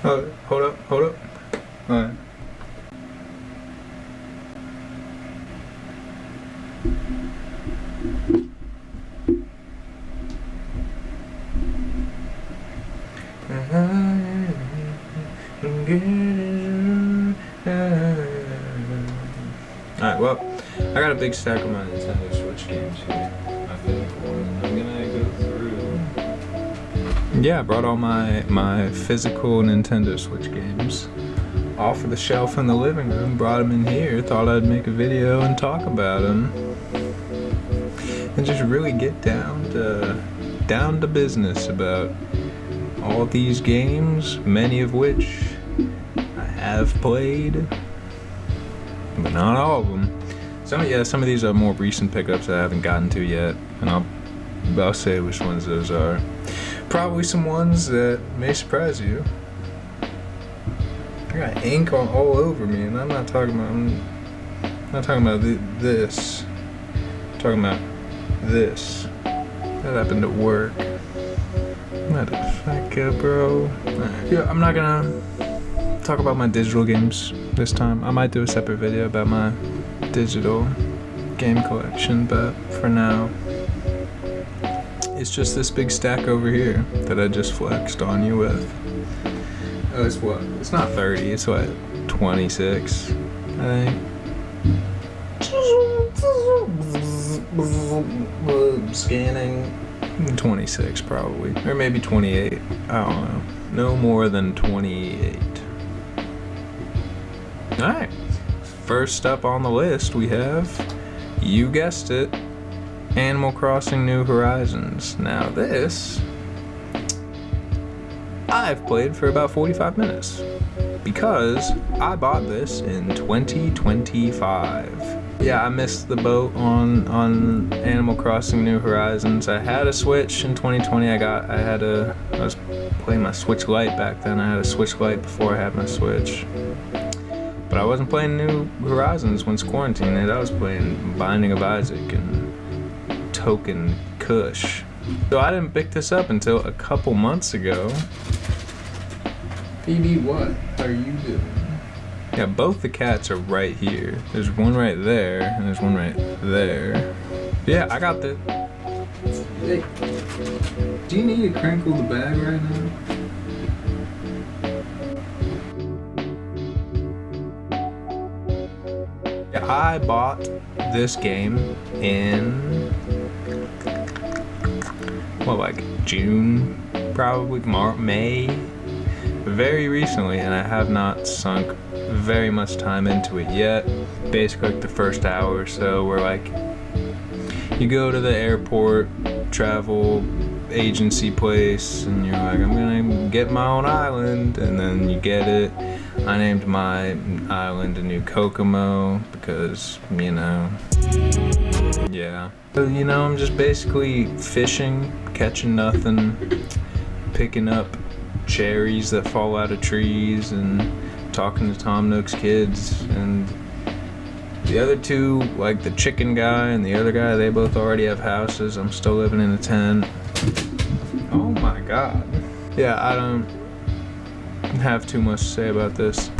Oh, hold up. Alright. Alright, well, I got a big stack of my Nintendo Switch games here. My physical ones. I'm gonna go through. Yeah, I brought all my physical Nintendo Switch games off of the shelf in the living room, brought them in here, thought I'd make a video and talk about them. And just really get down to business about all these games, many of which I have played, but not all of them. Some of these are more recent pickups that I haven't gotten to yet, and I'll say which ones those are. Probably some ones that may surprise you. I got ink all over me, and I'm not talking about this. I'm talking about this. That happened at work. Motherfucker, bro. Yeah, I'm not gonna talk about my digital games this time. I might do a separate video about my digital game collection, but for now, it's just this big stack over here that I just flexed on you with. Oh, it's what? It's not 30, it's what? 26, I think. Scanning. 26 probably, or maybe 28. I don't know. No more than 28. Alright. First up on the list we have, you guessed it, Animal Crossing New Horizons. Now this, I've played for about 45 minutes because I bought this in 2025. Yeah, I missed the boat on Animal Crossing New Horizons. I had a Switch in 2020. I was playing my Switch Lite back then. I had a Switch Lite before I had my Switch. But I wasn't playing New Horizons once quarantine hit. I was playing Binding of Isaac and Token Kush. So I didn't pick this up until a couple months ago. PB, what are you doing? Yeah, both the cats are right here. There's one right there, and there's one right there. Yeah, I got the... Hey, do you need to crinkle the bag right now? Yeah, I bought this game in... what, like June? Probably May? Very recently, and I have not sunk very much time into it yet. Basically like the first hour or so, where like you go to the airport travel agency place and you're like, I'm gonna get my own island, and then you get it. I named my island a New Kokomo because, you know, yeah. So, you know, I'm just basically fishing, catching nothing, picking up cherries that fall out of trees, and talking to Tom Nook's kids. And the other two, like the chicken guy and the other guy, they both already have houses. I'm still living in a tent. Oh my god. Yeah, I don't have too much to say about this.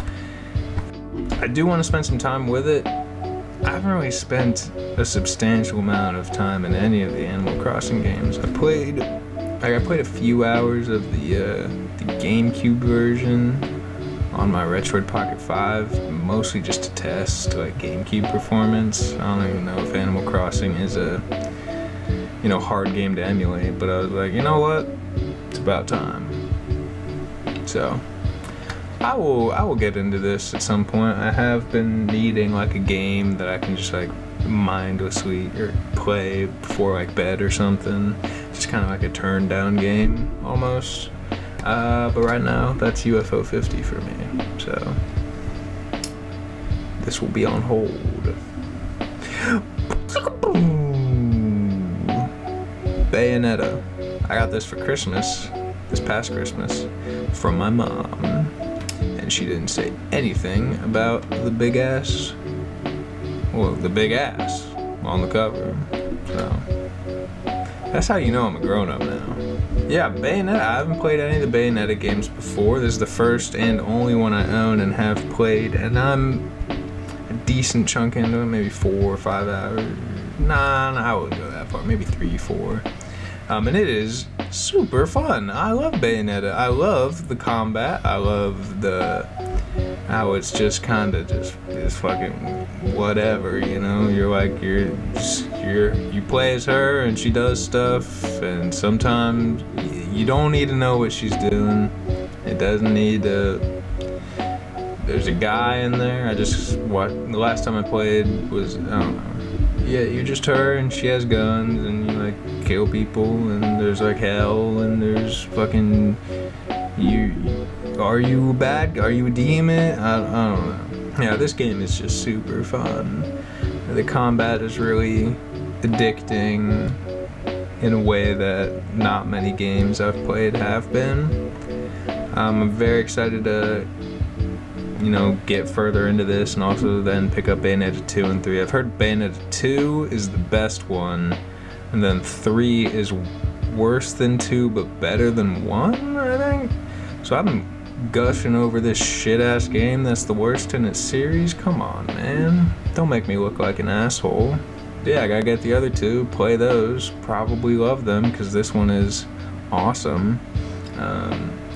I do want to spend some time with it. I haven't really spent a substantial amount of time in any of the Animal Crossing games. I played a few hours of the GameCube version on my Retroid Pocket 5, mostly just to test like GameCube performance. I don't even know if Animal Crossing is a, you know, hard game to emulate, but I was like, you know what? It's about time. So I will get into this at some point. I have been needing like a game that I can just like mindlessly or play before like bed or something. Just kind of like a turn down game almost. But right now that's UFO 50 for me. So this will be on hold. Bayonetta. I got this for Christmas, this past Christmas, from my mom. And she didn't say anything about the big ass on the cover. So that's how you know I'm a grown-up now. Yeah, Bayonetta. I haven't played any of the Bayonetta games before. This is the first and only one I own and have played, and I'm a decent chunk into it, maybe 4 or 5 hours. Nah, I wouldn't go that far. Maybe 3, 4. And it is super fun. I love Bayonetta. I love the combat. I love how it's just kind of just fucking whatever, you know. You're like you play as her and she does stuff, and sometimes you don't need to know what she's doing. It doesn't need to. There's a guy in there. The last time I played was, I don't know. Yeah, you're just her and she has guns and you like kill people and there's like hell and there's fucking are you bad? Are you a demon? I don't know. Yeah, this game is just super fun. The combat is really addicting in a way that not many games I've played have been. I'm very excited to get further into this and also then pick up Bayonetta 2 and 3. I've heard Bayonetta 2 is the best one, and then 3 is worse than 2 but better than 1, I think. So I'm gushing over this shit-ass game that's the worst in its series. Come on, man. Don't make me look like an asshole. Yeah, I gotta get the other 2, play those, probably love them, because this one is awesome.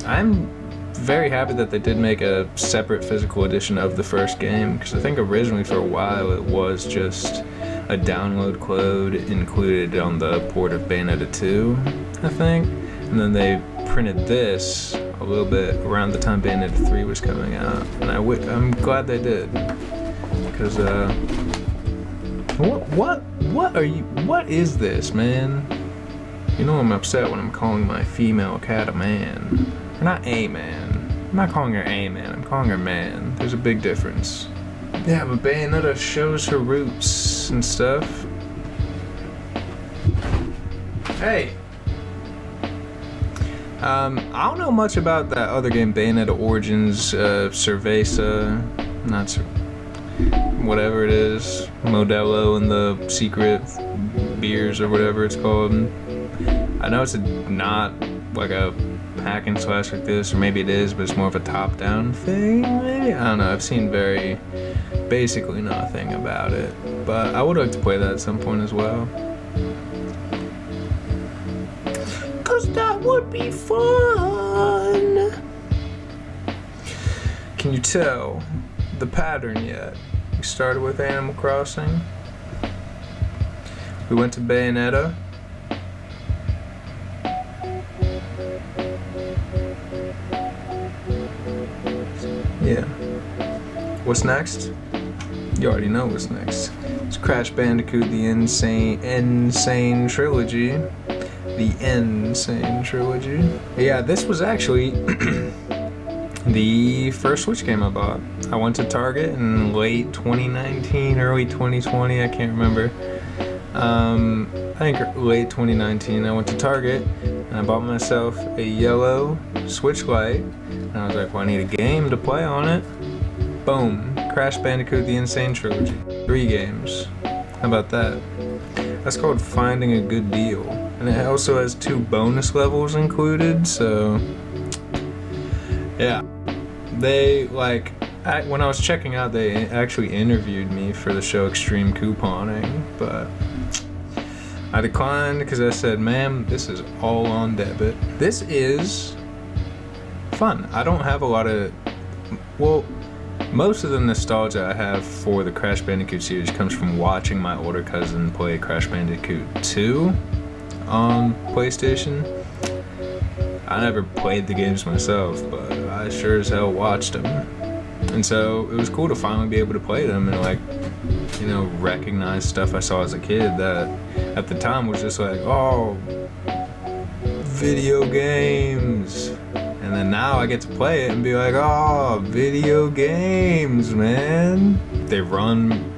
I'm very happy that they did make a separate physical edition of the first game, because I think originally for a while it was just a download code included on the port of Bayonetta 2, I think, and then they printed this a little bit around the time Bayonetta 3 was coming out, and I'm glad they did, because what is this, man? You know I'm upset when I'm calling my female cat a man. Or not a man. I'm not calling her a man, I'm calling her man. There's a big difference. Yeah, but Bayonetta shows her roots and stuff. Hey! I don't know much about that other game, Bayonetta Origins, Cerveza, whatever it is, Modelo and the secret beers or whatever it's called. I know it's not like a hack and slash like this, or maybe it is, but it's more of a top-down thing, maybe? I don't know, I've seen basically nothing about it, but I would like to play that at some point as well. Cause that would be fun! Can you tell the pattern yet? We started with Animal Crossing. We went to Bayonetta. Yeah. What's next? You already know what's next. It's Crash Bandicoot the Insane Trilogy. The Insane Trilogy. Yeah, this was actually the first Switch game I bought. I went to Target in late 2019, early 2020, I can't remember. I think late 2019, I went to Target and I bought myself a yellow Switch Lite. And I was like, well, I need a game to play on it. Boom. Crash Bandicoot the Insane Trilogy. 3 games. How about that? That's called finding a good deal. And it also has 2 bonus levels included, so yeah. When I was checking out, they actually interviewed me for the show Extreme Couponing, but I declined because I said, ma'am, this is all on debit. This is fun. I don't have a lot of, most of the nostalgia I have for the Crash Bandicoot series comes from watching my older cousin play Crash Bandicoot 2 on PlayStation. I never played the games myself, but I sure as hell watched them. And so it was cool to finally be able to play them and recognize stuff I saw as a kid that at the time was just like, oh, video games. And then now I get to play it and be like, oh, video games, man. They run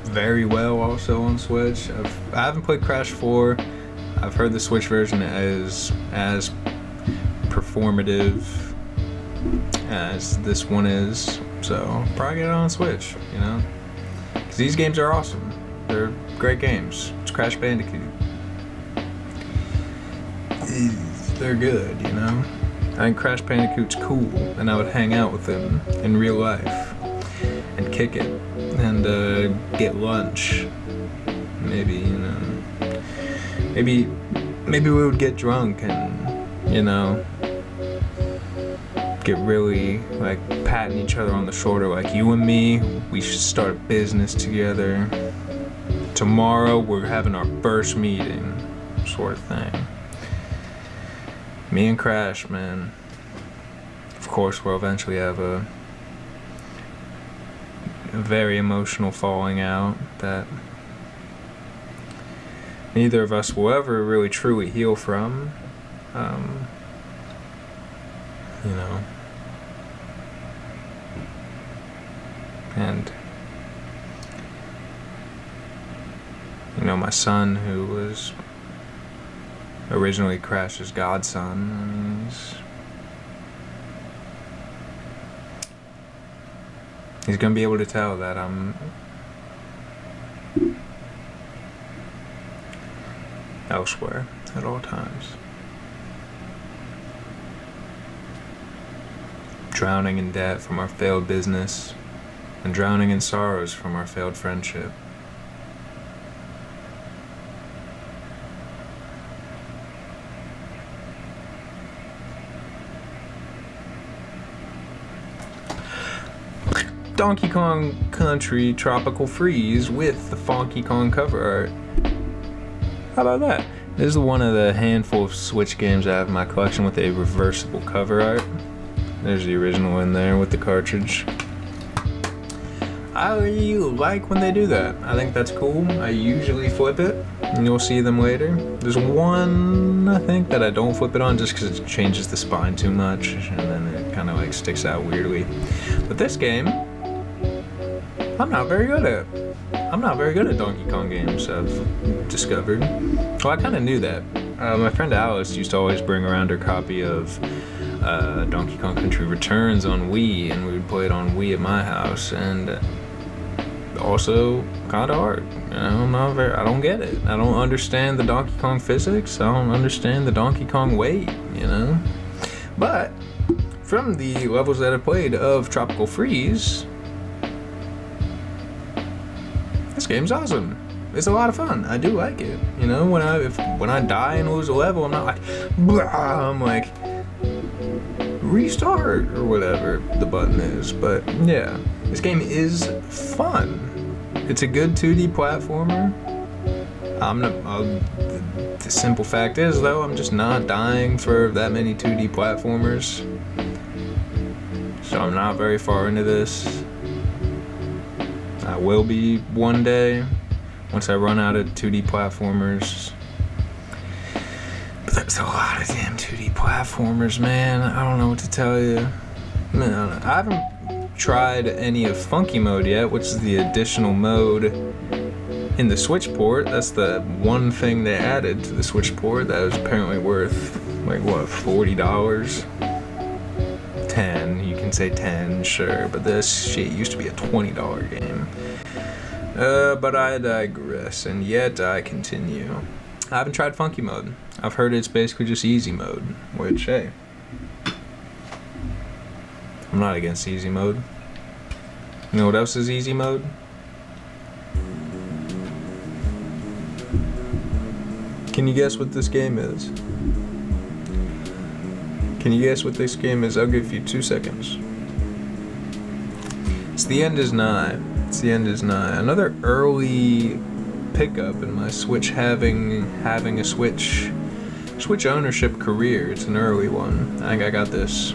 very well also on Switch. I haven't played Crash 4. I've heard the Switch version is as performative as this one is. So I'll probably get it on Switch, because these games are awesome. They're great games. It's Crash Bandicoot. they're good, you know? I think Crash Bandicoot's cool, and I would hang out with him in real life and kick it and get lunch. Maybe, you know, maybe we would get drunk and, you know, get really like patting each other on the shoulder, like, you and me, we should start a business together. Tomorrow we're having our first meeting, sort of thing. Me and Crash, man. Of course, we'll eventually have a very emotional falling out that neither of us will ever really truly heal from. You know. And, you know, my son, who was originally Crash's godson, I mean, he's gonna be able to tell that I'm elsewhere at all times. Drowning in debt from our failed business, and drowning in sorrows from our failed friendship. Donkey Kong Country Tropical Freeze with the Funky Kong cover art. How about that? This is one of the handful of Switch games I have in my collection with a reversible cover art. There's the original in there with the cartridge. I really like when they do that. I think that's cool. I usually flip it, and you'll see them later. There's one, I think, that I don't flip it on just because it changes the spine too much, and then it kind of like sticks out weirdly. But this game, I'm not very good at. I'm not very good at Donkey Kong games, I've discovered. Well, I kind of knew that. My friend Alice used to always bring around her copy of Donkey Kong Country Returns on Wii, and we would play it on Wii at my house, and also kind of hard. You know, I don't get it. I don't understand the Donkey Kong physics. I don't understand the Donkey Kong weight, you know? But from the levels that I played of Tropical Freeze, this game's awesome. It's a lot of fun. I do like it. You know, when I die and lose a level, I'm not like, blah, I'm like, restart or whatever the button is. But yeah, this game is fun. It's a good 2D platformer. The simple fact is, though, I'm just not dying for that many 2D platformers. So I'm not very far into this. I will be one day, once I run out of 2D platformers. But there's a lot of damn 2D platformers, man. I don't know what to tell you. Man, I haven't tried any of Funky Mode yet, which is the additional mode in the Switch port. That's the one thing they added to the Switch port that was apparently worth, like, what, $40? 10, you can say 10, sure, but this shit used to be a $20 game. But I digress, and yet I continue. I haven't tried Funky Mode. I've heard it's basically just easy mode, which, hey, I'm not against easy mode. You know what else is easy mode? Can you guess what this game is? Can you guess what this game is? I'll give you 2 seconds. It's The End Is Nigh. It's The End Is Nigh. Another early pickup in my Switch having a Switch ownership career. It's an early one. I think I got this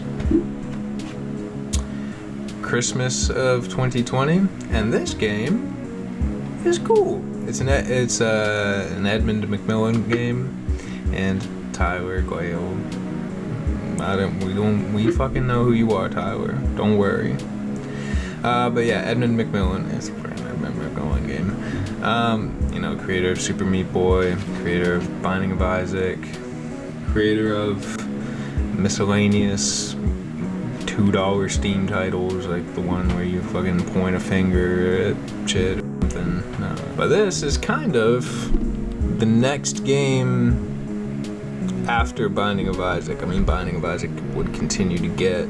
Christmas of 2020, and this game is cool. It's an Edmund McMillen game, and Tyler Glale. We fucking know who you are, Tyler. Don't worry. But yeah, Edmund McMillen is a Edmund McMillen game. You know, creator of Super Meat Boy, creator of Binding of Isaac, creator of miscellaneous $2 Steam titles, like the one where you fucking point a finger at shit or something. No. But this is kind of the next game after Binding of Isaac. I mean, Binding of Isaac would continue to get,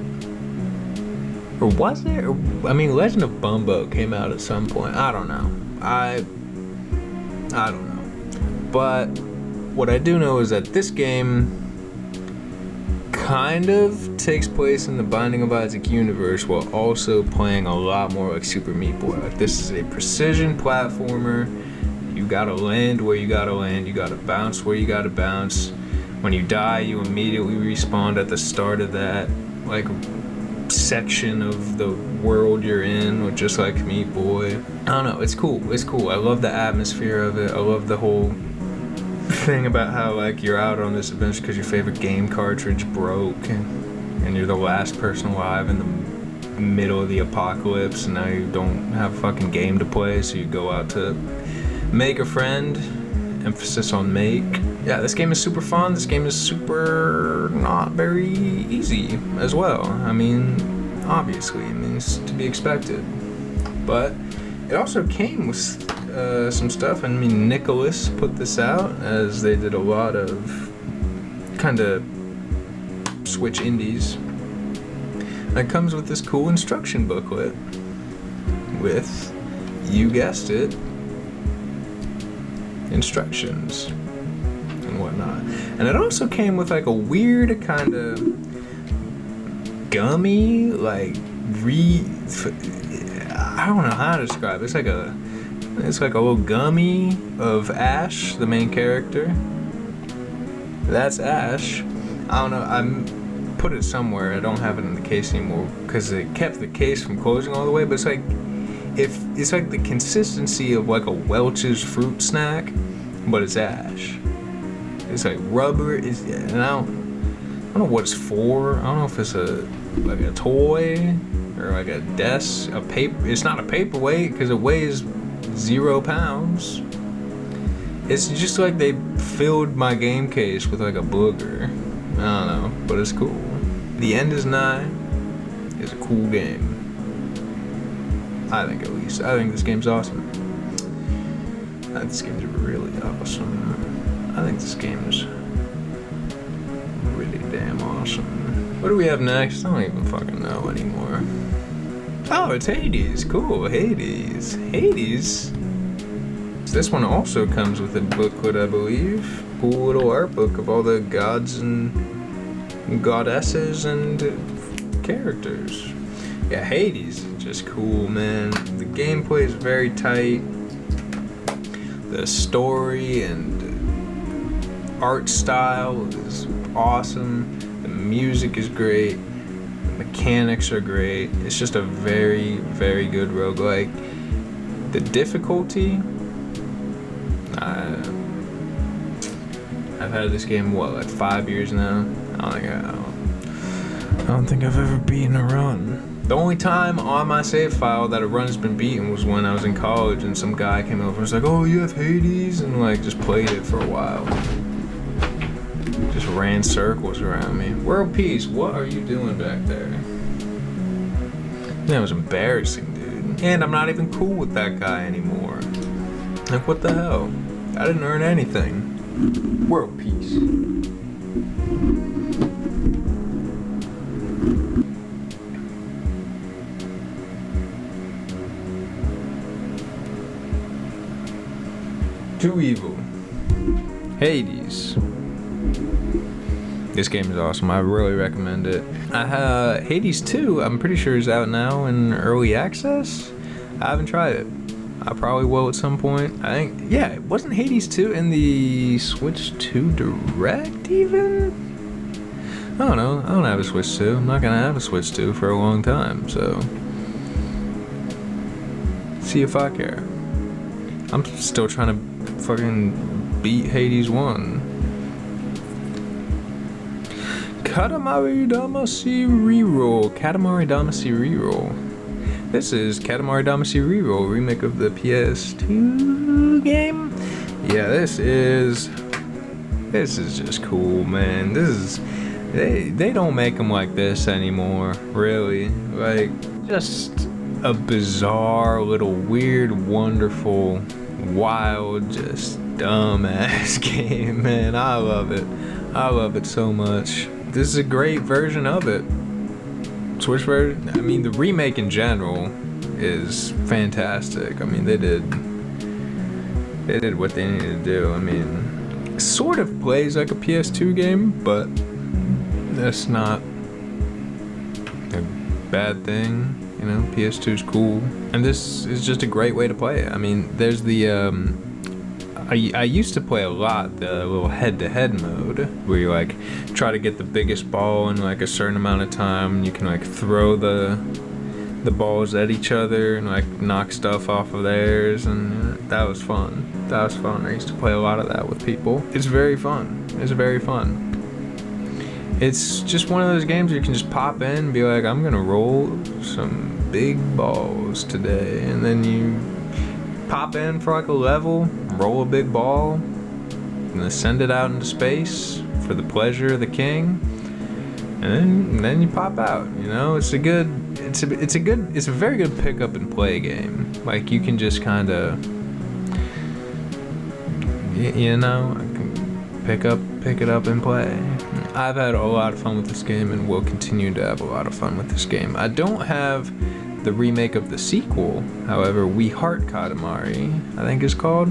or was there? I mean, Legend of Bumbo came out at some point. I don't know. I don't know. But what I do know is that this game kind of takes place in the Binding of Isaac universe while also playing a lot more like Super Meat Boy. Like, this is a precision platformer. You gotta land where you gotta land. You gotta bounce where you gotta bounce. When you die, you immediately respawn at the start of that like section of the world you're in, or just like Meat Boy. I don't know. It's cool. It's cool. I love the atmosphere of it. I love the whole thing about how like you're out on this adventure because your favorite game cartridge broke and you're the last person alive in the middle of the apocalypse, and now you don't have a fucking game to play, so you go out to make a friend. Emphasis on make. Yeah, this game is super fun. This game is super not very easy as well. I mean, obviously, I mean, it's to be expected. But it also came with some stuff. I mean, Nicholas put this out, as they did a lot of kind of Switch indies. And it comes with this cool instruction booklet with, you guessed it, instructions and whatnot. And it also came with like a weird kind of gummy, like I don't know how to describe it. It's like a little gummy of Ash, the main character. That's Ash. I don't know, I'm put it somewhere. I don't have it in the case anymore because it kept the case from closing all the way, but it's like, if it's like the consistency of like a Welch's fruit snack, but it's Ash. It's like rubber. And I don't know what it's for. I don't know if it's like a toy or like a desk, a paper. It's not a paperweight because it weighs 0 pounds. It's just like they filled my game case with like a booger. I don't know, but it's cool. The End Is Nigh is a cool game. I think, at least. I think this game's awesome. I think this game's really awesome. I think this game is really damn awesome. What do we have next? I don't even fucking know anymore. Oh, it's Hades. Cool, Hades. Hades? This one also comes with a booklet, I believe. Cool little art book of all the gods and goddesses and characters. Yeah, Hades is just cool, man. The gameplay is very tight. The story and art style is awesome. The music is great. The mechanics are great. It's just a very, very good roguelike. The difficulty, I've had this game, like 5 years now? I don't think I've ever beaten a run. The only time on my save file that a run's been beaten was when I was in college and some guy came over and was like, oh, you have Hades? And like just played it for a while. Just ran circles around me. World Peace, what are you doing back there? That was embarrassing, dude. And I'm not even cool with that guy anymore. Like, what the hell? I didn't earn anything. World Peace. Too Evil. Hades. This game is awesome. I really recommend it. Hades 2, I'm pretty sure is out now in early access. I haven't tried it. I probably will at some point. I think, yeah, wasn't Hades 2 in the Switch 2 Direct even? I don't know. I don't have a Switch 2. I'm not gonna have a Switch 2 for a long time, so see if I care. I'm still trying to fucking beat Hades 1. Katamari Damacy Reroll. Katamari Damacy Reroll. This is Katamari Damacy Reroll, remake of the PS2 game. Yeah, this is just cool, man. They don't make them like this anymore, really. Like, just a bizarre, little weird, wonderful, wild, just dumb-ass game, man. I love it. I love it so much. This is a great version of it. Switch version, I mean, the remake in general is fantastic. I mean, they did what they needed to do. I mean, it sort of plays like a PS2 game, but that's not a bad thing. You know, PS2's cool, and this is just a great way to play it. I mean, there's the I used to play a lot the little head-to-head mode where you like try to get the biggest ball in like a certain amount of time, and you can like throw the balls at each other and like knock stuff off of theirs, and that was fun. I used to play a lot of that with people. It's very fun. It's just one of those games where you can just pop in and be like, I'm gonna roll some big balls today, and then you pop in for like a level, roll a big ball, and then send it out into space for the pleasure of the king, and then you pop out. You know, it's a very good pick up and play game. Like, you can just kind of, you know, pick it up and play. I've had a lot of fun with this game and will continue to have a lot of fun with this game. I don't have the remake of the sequel, however, We Heart Katamari, I think it's called.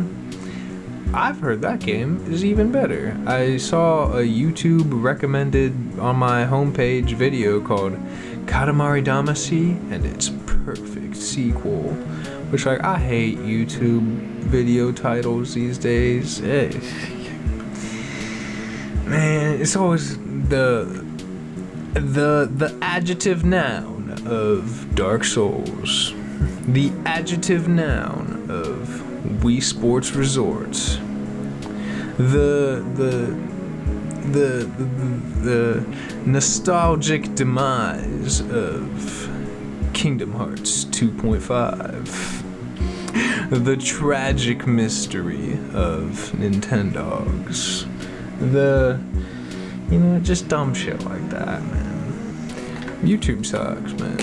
I've heard that game is even better. I saw a YouTube recommended on my homepage video called Katamari Damacy and its perfect sequel, which, like, I hate YouTube video titles these days. Man, it's always the adjective noun of Dark Souls, the adjective noun of Wii Sports Resorts, the nostalgic demise of Kingdom Hearts 2.5, the tragic mystery of Nintendogs, just dumb shit like that, man. YouTube sucks, man.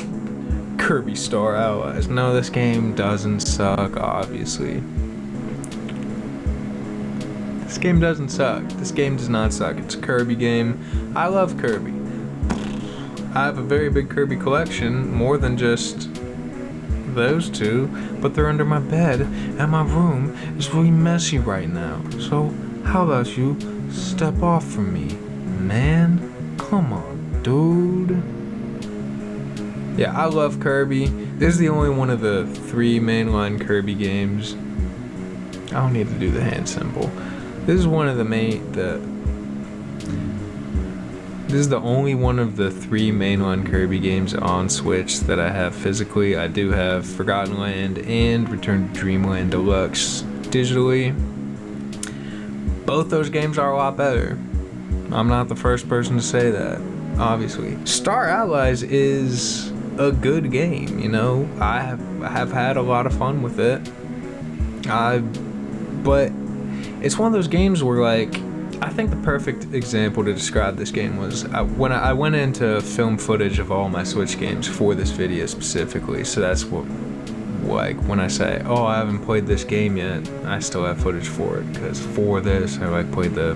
Kirby Star Allies. No, this game doesn't suck, obviously. This game doesn't suck. This game does not suck. It's a Kirby game. I love Kirby. I have a very big Kirby collection, more than just those two, but they're under my bed, and my room is really messy right now. So, how about you step off from me, man? Come on, dude. Yeah, I love Kirby. This is the only one of the 3 mainline Kirby games. I don't need to do the hand symbol. This is one of the This is the only one of the 3 mainline Kirby games on Switch that I have physically. I do have Forgotten Land and Return to Dreamland Deluxe digitally. Both those games are a lot better. I'm not the first person to say that, obviously. Star Allies is a good game, you know. I have had a lot of fun with it. But it's one of those games where, like, I think the perfect example to describe this game was when I went into film footage of all my Switch games for this video specifically. So that's what, like, when I say, oh, I haven't played this game yet, I still have footage for it, because for this I like played the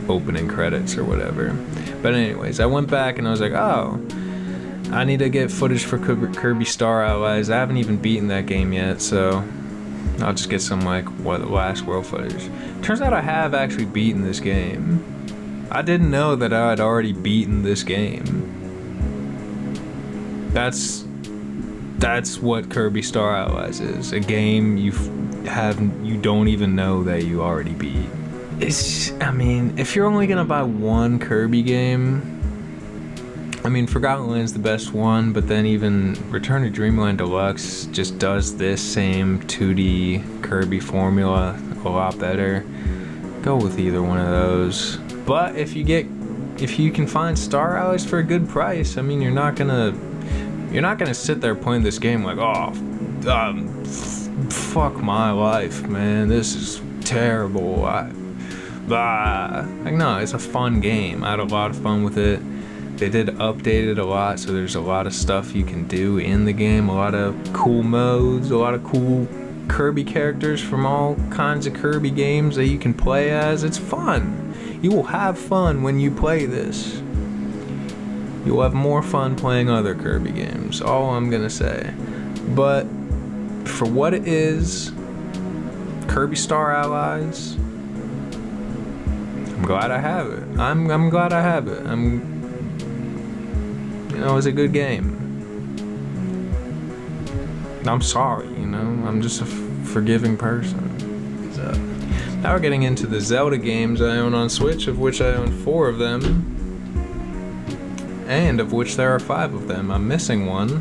opening credits or whatever. But anyways, I went back and I was like, oh, I need to get footage for Kirby Star Allies. I haven't even beaten that game yet, so I'll just get some, like, last world footage. Turns out I have actually beaten this game. I didn't know that I had already beaten this game. That's what Kirby Star Allies is. A game you don't even know that you already beat. I mean, if you're only gonna buy one Kirby game, I mean, Forgotten Land's the best one, but then even Return to Dreamland Deluxe just does this same 2D Kirby formula a lot better. Go with either one of those. But if you can find Star Allies for a good price, I mean, you're not gonna sit there playing this game like, oh, fuck my life, man, this is terrible. Like, no, it's a fun game. I had a lot of fun with it. They did update it a lot, so there's a lot of stuff you can do in the game, a lot of cool modes, a lot of cool Kirby characters from all kinds of Kirby games that you can play as. It's fun. You will have fun when you play this. You'll have more fun playing other Kirby games, all I'm gonna say. But for what it is, Kirby Star Allies, I'm glad I have it. I'm glad I have it. It's a good game. I'm sorry, I'm just a forgiving person. So, now we're getting into the Zelda games I own on Switch, of which I own 4 of them, and of which there are 5 of them. I'm missing one,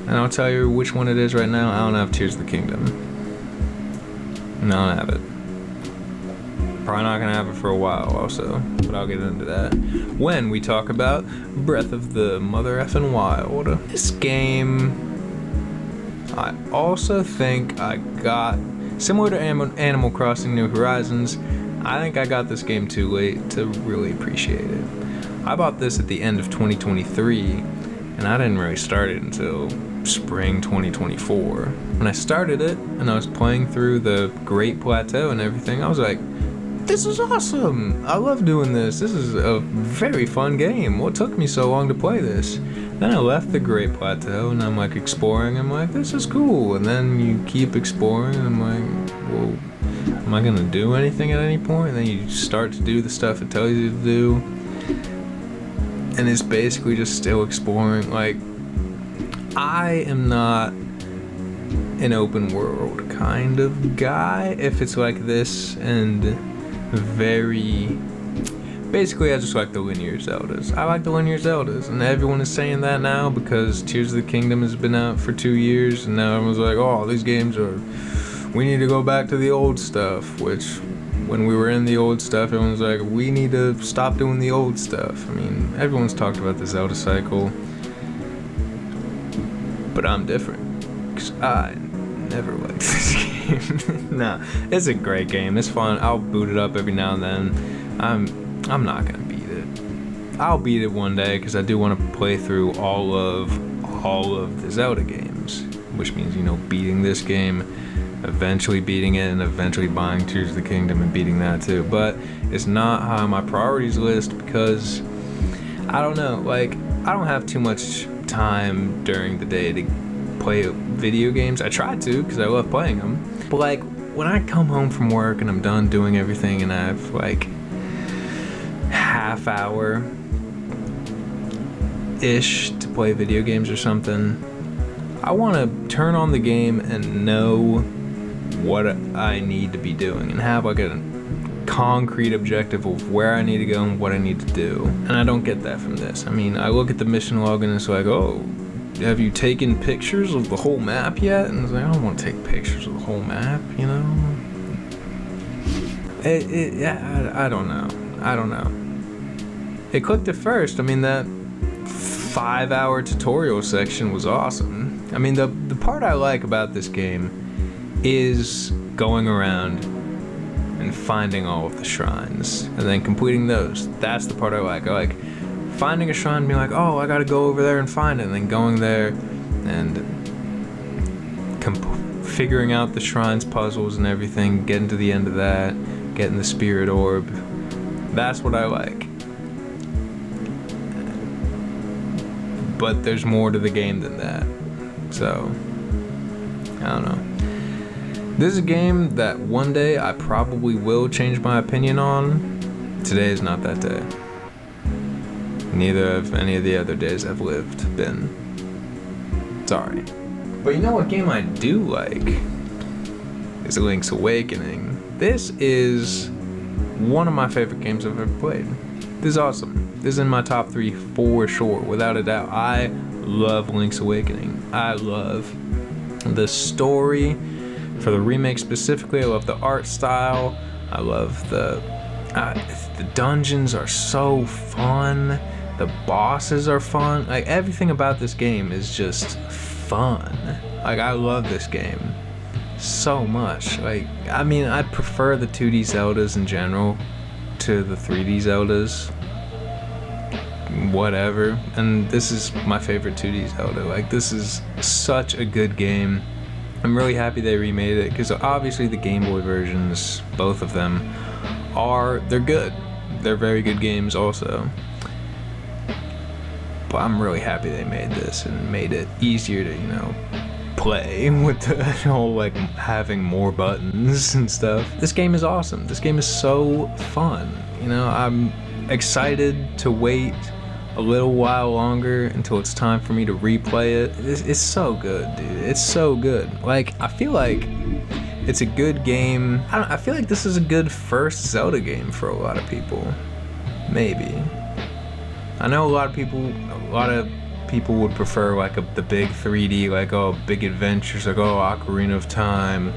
and I'll tell you which one it is right now. I don't have Tears of the Kingdom. No, I don't have it. Probably not gonna have it for a while also, but I'll get into that when we talk about Breath of the Mother Effin' Wild. This game, I also think I got, similar to Animal Crossing New Horizons, I think I got this game too late to really appreciate it. I bought this at the end of 2023, and I didn't really start it until spring 2024. When I started it, and I was playing through the Great Plateau and everything, I was like, this is awesome! I love doing this. This is a very fun game. What took me so long to play this? Then I left the Great Plateau and I'm like exploring. I'm like, this is cool. And then you keep exploring and I'm like, well, am I gonna do anything at any point? And then you start to do the stuff it tells you to do. And it's basically just still exploring. Like, I am not an open world kind of guy if it's like this, and basically I just like the linear Zeldas. I like the linear Zeldas, and everyone is saying that now because Tears of the Kingdom has been out for 2 years, and now everyone's like, oh, these games we need to go back to the old stuff, which when we were in the old stuff, everyone's like, we need to stop doing the old stuff. I mean, everyone's talked about the Zelda cycle, but I'm different, because I never liked this game. Nah, it's a great game. It's fun. I'll boot it up every now and then. I'm not gonna beat it. I'll beat it one day because I do want to play through all of the Zelda games, which means beating this game, eventually beating it, and eventually buying Tears of the Kingdom and beating that too. But it's not high on my priorities list because I don't know. Like, I don't have too much time during the day to play video games. I try to because I love playing them, but like when I come home from work and I'm done doing everything and I have like half hour ish to play video games or something, I want to turn on the game and know what I need to be doing and have like a concrete objective of where I need to go and what I need to do. And I don't get that from this. I mean, I look at the mission log and it's like, oh, have you taken pictures of the whole map yet? And it's like, I don't want to take pictures of the whole map, I don't know. It clicked at first. I mean, that 5-hour tutorial section was awesome. I mean, the part I like about this game is going around and finding all of the shrines and then completing those. That's the part I like. I like finding a shrine and being like, oh, I gotta go over there and find it, and then going there and figuring out the shrine's puzzles and everything, getting to the end of that, getting the spirit orb. That's what I like. But there's more to the game than that. So, I don't know. This is a game that one day I probably will change my opinion on. Today is not that day. Neither of any of the other days I've lived been. Sorry. But you know what game I do like? Is Link's Awakening. This is one of my favorite games I've ever played. This is awesome. This is in my top 3 for sure, without a doubt. I love Link's Awakening. I love the story. For the remake specifically, I love the art style. I love the dungeons are so fun. The bosses are fun. Like, everything about this game is just fun. Like, I love this game so much. Like, I mean, I prefer the 2D Zeldas in general to the 3D Zeldas. Whatever. And this is my favorite 2D Zelda. Like, this is such a good game. I'm really happy they remade it because obviously the Game Boy versions, both of them, they're good. They're very good games also. But I'm really happy they made this and made it easier to, you know, play with the whole like having more buttons and stuff. This game is awesome. This game is so fun. You know, I'm excited to wait a little while longer until it's time for me to replay it. It's so good, dude. It's so good. Like, I feel like it's a good game. I feel like this is a good first Zelda game for a lot of people. Maybe. I know a lot of people would prefer like the big 3D, like, oh, Big Adventures, like, oh, Ocarina of Time,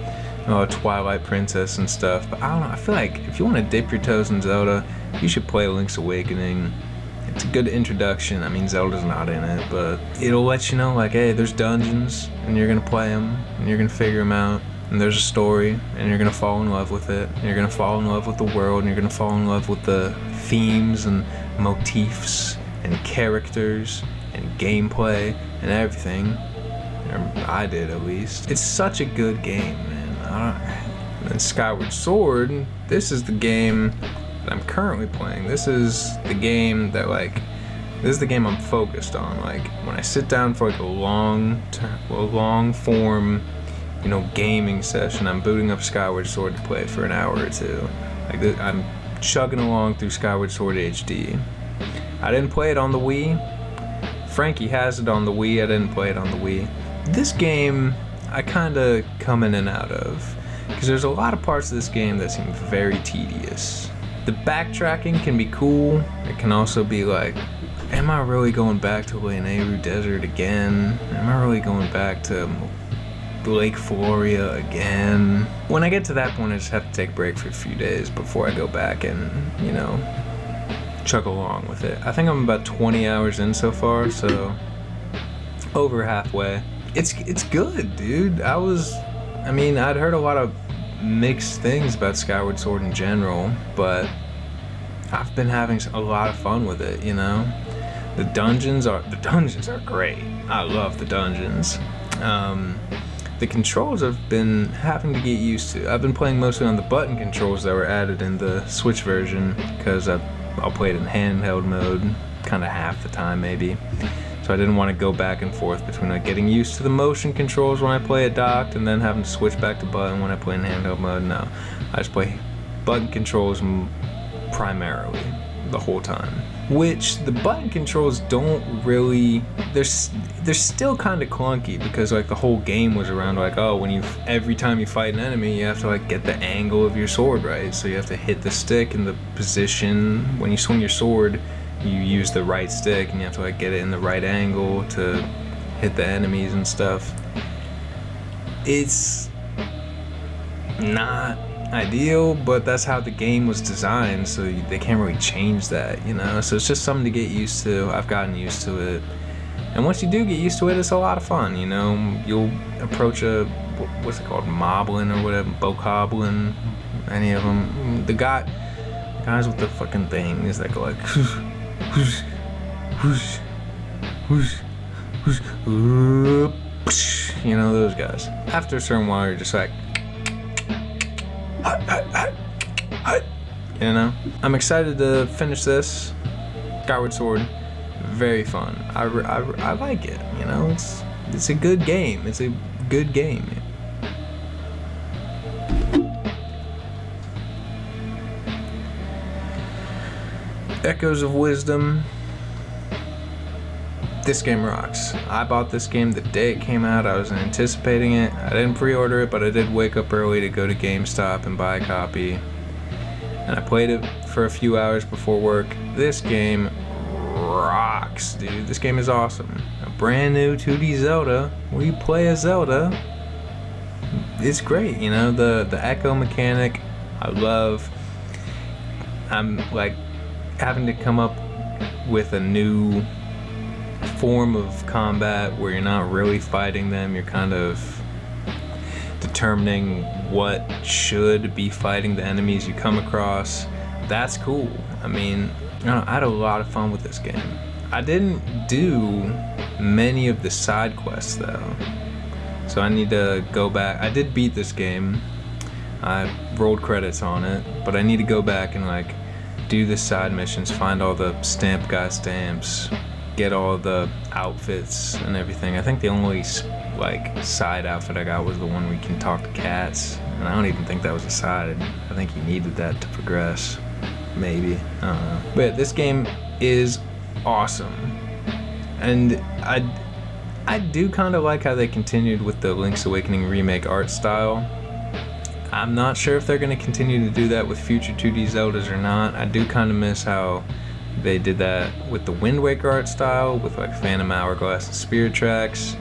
oh, Twilight Princess and stuff. But I don't know, I feel like if you want to dip your toes in Zelda, you should play Link's Awakening. It's a good introduction. I mean, Zelda's not in it, but it'll let you know, like, hey, there's dungeons, and you're gonna play them, and you're gonna figure them out, and there's a story, and you're gonna fall in love with it, and you're gonna fall in love with the world, and you're gonna fall in love with the themes and motifs and characters and gameplay and everything. Or I did, at least. It's such a good game, man. And Skyward Sword, this is the game that I'm currently playing. This is the game that, like, this is the game I'm focused on. Like, when I sit down for like a long form, you know, gaming session, I'm booting up Skyward Sword to play for an hour or two. Like, I'm chugging along through Skyward Sword HD. I didn't play it on the Wii. Frankie has it on the Wii. I didn't play it on the Wii. This game, I kind of come in and out of, because there's a lot of parts of this game that seem very tedious. The backtracking can be cool. It can also be like, am I really going back to Lanayru Desert again? Am I really going back to Lake Floria again? When I get to that point, I just have to take a break for a few days before I go back and, you know, chug along with it. I think I'm about 20 hours in so far, so over halfway. It's good, dude. I'd heard a lot of mixed things about Skyward Sword in general, but I've been having a lot of fun with it, you know? The dungeons are great. I love the dungeons. The controls I've been having to get used to. I've been playing mostly on the button controls that were added in the Switch version, because I'll play it in handheld mode kind of half the time maybe. So I didn't want to go back and forth between like getting used to the motion controls when I play it docked and then having to switch back to button when I play in handheld mode. No, I just play button controls primarily the whole time. Which the button controls don't really, they're still kind of clunky, because like the whole game was around like, oh, every time you fight an enemy, you have to like get the angle of your sword right. So you have to hit the stick in the position. When you swing your sword, you use the right stick, and you have to like get it in the right angle to hit the enemies and stuff. It's not ideal, but that's how the game was designed, so they can't really change that, you know? So it's just something to get used to. I've gotten used to it. And once you do get used to it, it's a lot of fun, you know? You'll approach what's it called? Moblin or whatever, Bokoblin, any of them. The guys with the fucking things that go like, whoosh, whoosh, whoosh, whoosh, whoosh, you know, those guys. After a certain while, you're just like, you know? I'm excited to finish this. Skyward Sword, very fun. I like it, you know? It's a good game. It's a good game. Echoes of Wisdom. This game rocks. I bought this game the day it came out. I was anticipating it. I didn't pre-order it, but I did wake up early to go to GameStop and buy a copy. And I played it for a few hours before work. This game rocks, dude. This game is awesome. A brand new 2D Zelda where you play as Zelda. It's great, you know, the echo mechanic I love. I'm like having to come up with a new form of combat where you're not really fighting them, you're kind of determining what should be fighting the enemies you come across. That's cool. I mean, I had a lot of fun with this game. I didn't do many of the side quests though, so I need to go back. I did beat this game. I rolled credits on it, but I need to go back and like do the side missions, find all the stamp guy stamps, get all the outfits and everything. I think the only like side outfit I got was the one where you can talk to cats, and I don't even think that was a side. I think you needed that to progress, maybe. I don't know. But this game is awesome, and I do kind of like how they continued with the Link's Awakening remake art style. I'm not sure if they're going to continue to do that with future 2D Zeldas or not. I do kind of miss how they did that with the Wind Waker art style, with like Phantom Hourglass and Spirit Tracks.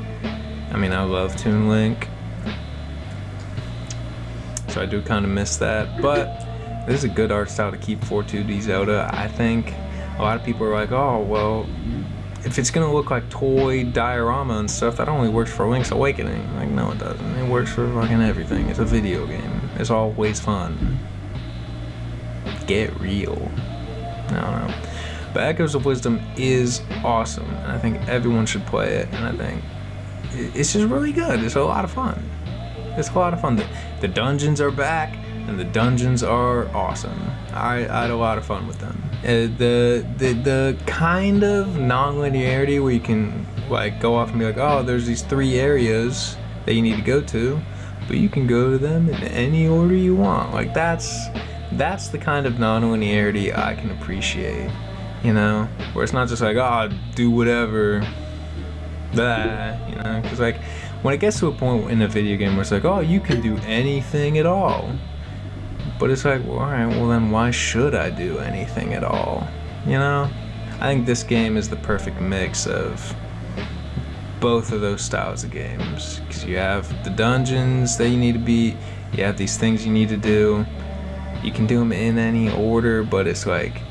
I mean, I love Toon Link, so I do kind of miss that, but this is a good art style to keep for 2D Zelda. I think a lot of people are like, oh, well, if it's gonna look like toy diorama and stuff, that only works for Link's Awakening. Like, no, it doesn't. It works for fucking everything. It's a video game. It's always fun. Get real. I don't know. But Echoes of Wisdom is awesome, and I think everyone should play it, and I think it's just really good. It's a lot of fun. It's a lot of fun. The dungeons are back, and the dungeons are awesome. I had a lot of fun with them. The kind of non-linearity where you can like go off and be like, oh, there's these 3 areas that you need to go to, but you can go to them in any order you want. Like that's the kind of non-linearity I can appreciate, you know, where it's not just like, oh, do whatever, that, you know, because like when it gets to a point in a video game where it's like, oh, you can do anything at all. But it's like, well, alright, well then why should I do anything at all? You know? I think this game is the perfect mix of both of those styles of games. Because you have the dungeons that you need to beat, you have these things you need to do. You can do them in any order, but it's like,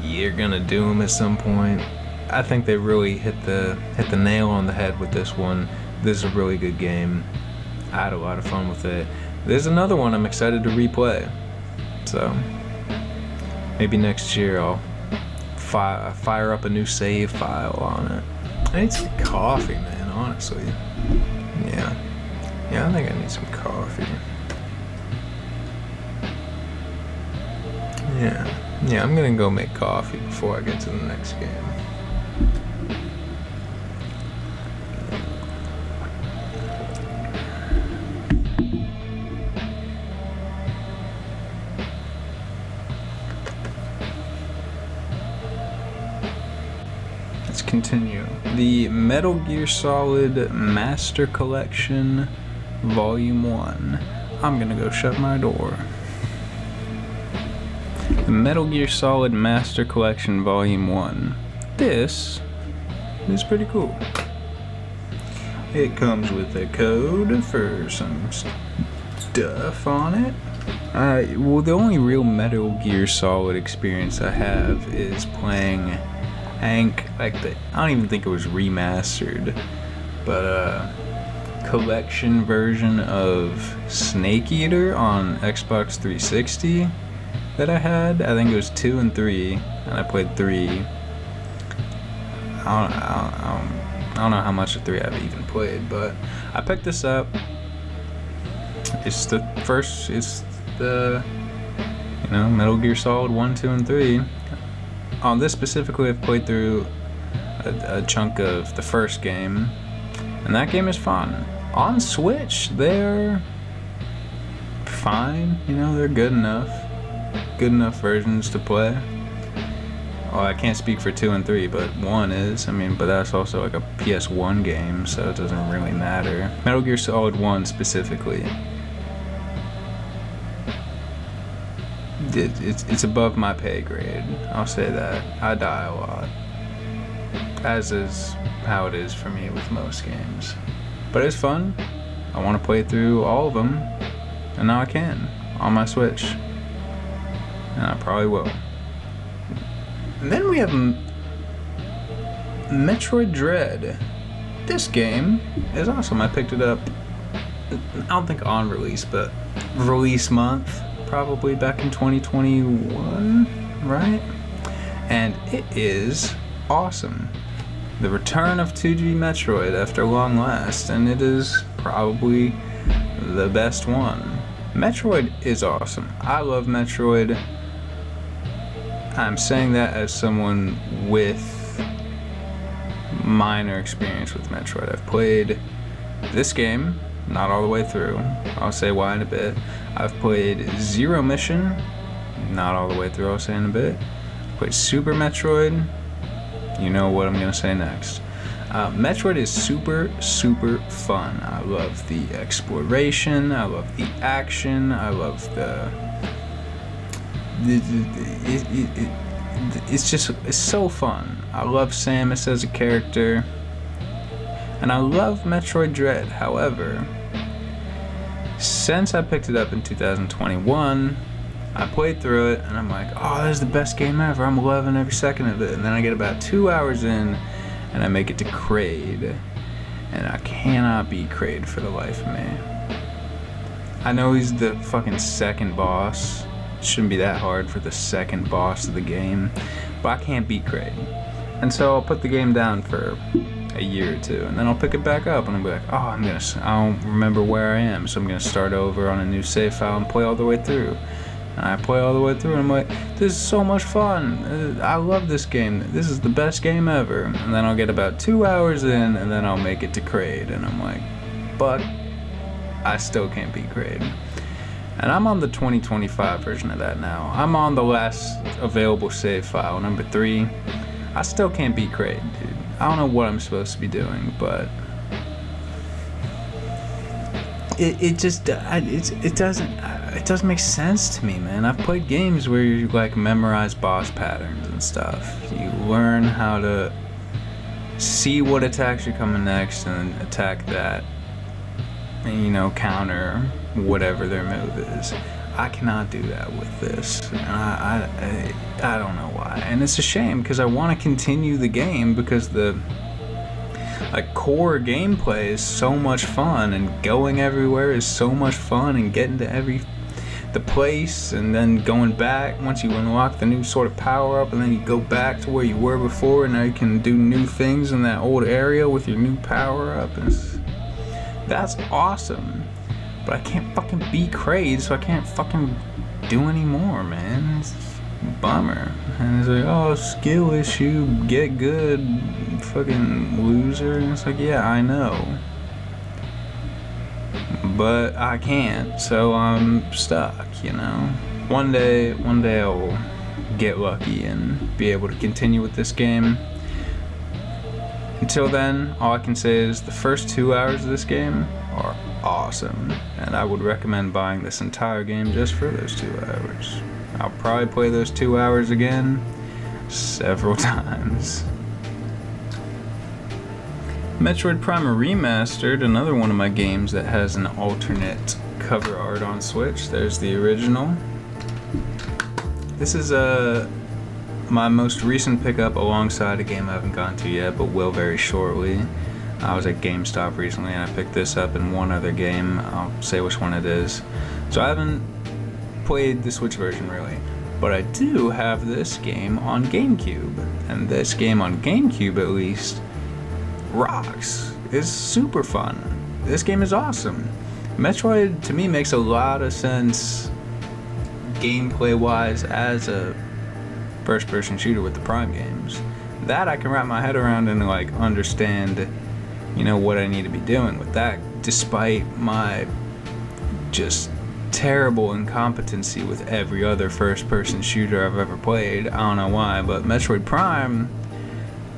you're gonna do them at some point. I think they really hit the nail on the head with this one. This is a really good game. I had a lot of fun with it. There's another one I'm excited to replay, so maybe next year I'll fire up a new save file on it. I need some coffee, man, honestly. Yeah, I think I need some coffee. Yeah, I'm gonna go make coffee before I get to the next game. Let's continue. The Metal Gear Solid Master Collection Volume 1. I'm gonna go shut my door. The Metal Gear Solid Master Collection Volume 1. This is pretty cool. It comes with a code for some stuff on it. Well, the only real Metal Gear Solid experience I have is playing I don't even think it was remastered, but collection version of Snake Eater on Xbox 360 that I had. I think it was 2 and 3, and I played 3. I don't know how much of 3 I've even played, but I picked this up. It's the Metal Gear Solid 1, 2, and 3. On this specifically, I've played through a chunk of the first game, and that game is fun. On Switch, they're fine, you know, they're good enough versions to play. Well, I can't speak for 2 and 3, but 1 is, but that's also like a PS1 game, so it doesn't really matter. Metal Gear Solid 1 specifically, it's above my pay grade, I'll say that. I die a lot, as is how it is for me with most games. But it's fun. I want to play through all of them, and now I can, on my Switch. And I probably will. And then we have Metroid Dread. This game is awesome. I picked it up, I don't think on release, but release month, probably back in 2021, right? And it is awesome. The return of 2D Metroid after long last, and it is probably the best one. Metroid is awesome. I love Metroid. I'm saying that as someone with minor experience with Metroid. I've played this game, not all the way through. I'll say why in a bit. I've played Zero Mission, not all the way through. I'll say in a bit. I've played Super Metroid. You know what I'm gonna say next. Metroid is super fun. I love the exploration. I love the action. I love it's so fun. I love Samus as a character, and I love Metroid Dread. However, since I picked it up in 2021, I played through it, and I'm like, oh, this is the best game ever. I'm loving every second of it. And then I get about 2 hours in, and I make it to Kraid, and I cannot beat Kraid for the life of me. I know he's the fucking second boss. It shouldn't be that hard for the second boss of the game, but I can't beat Kraid. And so I'll put the game down for a year or two, and then I'll pick it back up, and I'll be like, oh, I don't remember where I am, so I'm gonna start over on a new save file and play all the way through. And I play all the way through, and I'm like, this is so much fun. I love this game. This is the best game ever. And then I'll get about 2 hours in, and then I'll make it to Kraid, and I'm like, but I still can't beat Kraid. And I'm on the 2025 version of that now. I'm on the last available save file, number 3. I still can't beat Kraid, dude. I don't know what I'm supposed to be doing, but it doesn't make sense to me, man. I've played games where you like memorize boss patterns and stuff. You learn how to see what attacks are coming next and attack that, and, you know, counter whatever their move is. I cannot do that with this, and I don't know why. And it's a shame, because I want to continue the game, because the core gameplay is so much fun, and going everywhere is so much fun, and getting to the place, and then going back once you unlock the new sort of power up, and then you go back to where you were before, and now you can do new things in that old area with your new power up. And that's awesome. But I can't fucking beat Kraid, so I can't fucking do any more, man. It's a bummer. And it's like, oh, skill issue, get good, fucking loser. And it's like, yeah, I know. But I can't, so I'm stuck, you know? One day I'll get lucky and be able to continue with this game. Until then, all I can say is the first 2 hours of this game are awesome, and I would recommend buying this entire game just for those 2 hours. I'll probably play those 2 hours again several times. Metroid Prime Remastered, another one of my games that has an alternate cover art on Switch. There's the original. This is my most recent pickup alongside a game I haven't gotten to yet, but will very shortly. I was at GameStop recently, and I picked this up in one other game. I'll say which one it is. So I haven't played the Switch version, really. But I do have this game on GameCube. And this game on GameCube, at least, rocks. It's super fun. This game is awesome. Metroid, to me, makes a lot of sense gameplay-wise as a first-person shooter with the Prime games. That I can wrap my head around and, like, understand, you know, what I need to be doing with that, despite my just terrible incompetency with every other first-person shooter I've ever played. I don't know why, but Metroid Prime,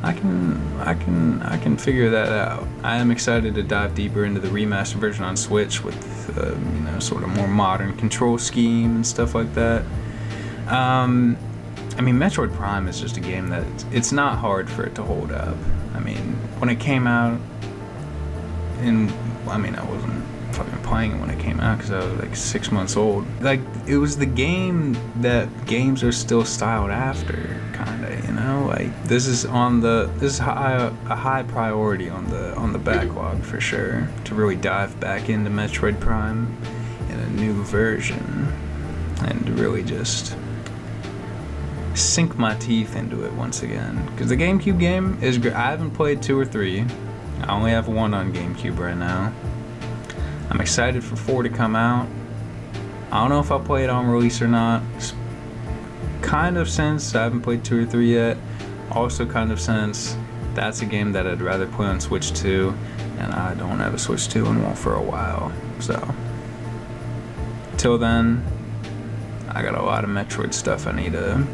I can figure that out. I am excited to dive deeper into the remastered version on Switch with you know, sort of more modern control scheme and stuff like that. I mean, Metroid Prime is just a game that it's not hard for it to hold up. I mean, when it came out, I wasn't fucking playing it when it came out because I was like 6 months old. Like, it was the game that games are still styled after, kinda, you know? Like, this is a high priority on the backlog for sure, to really dive back into Metroid Prime in a new version and really just sink my teeth into it once again. Because the GameCube game is great. I haven't played 2 or 3. I only have 1 on GameCube right now. I'm excited for 4 to come out. I don't know if I'll play it on release or not. Kind of since I haven't played 2 or 3 yet. Also kind of since that's a game that I'd rather play on Switch 2, and I don't have a Switch 2 and won't for a while. So, till then, I got a lot of Metroid stuff I need to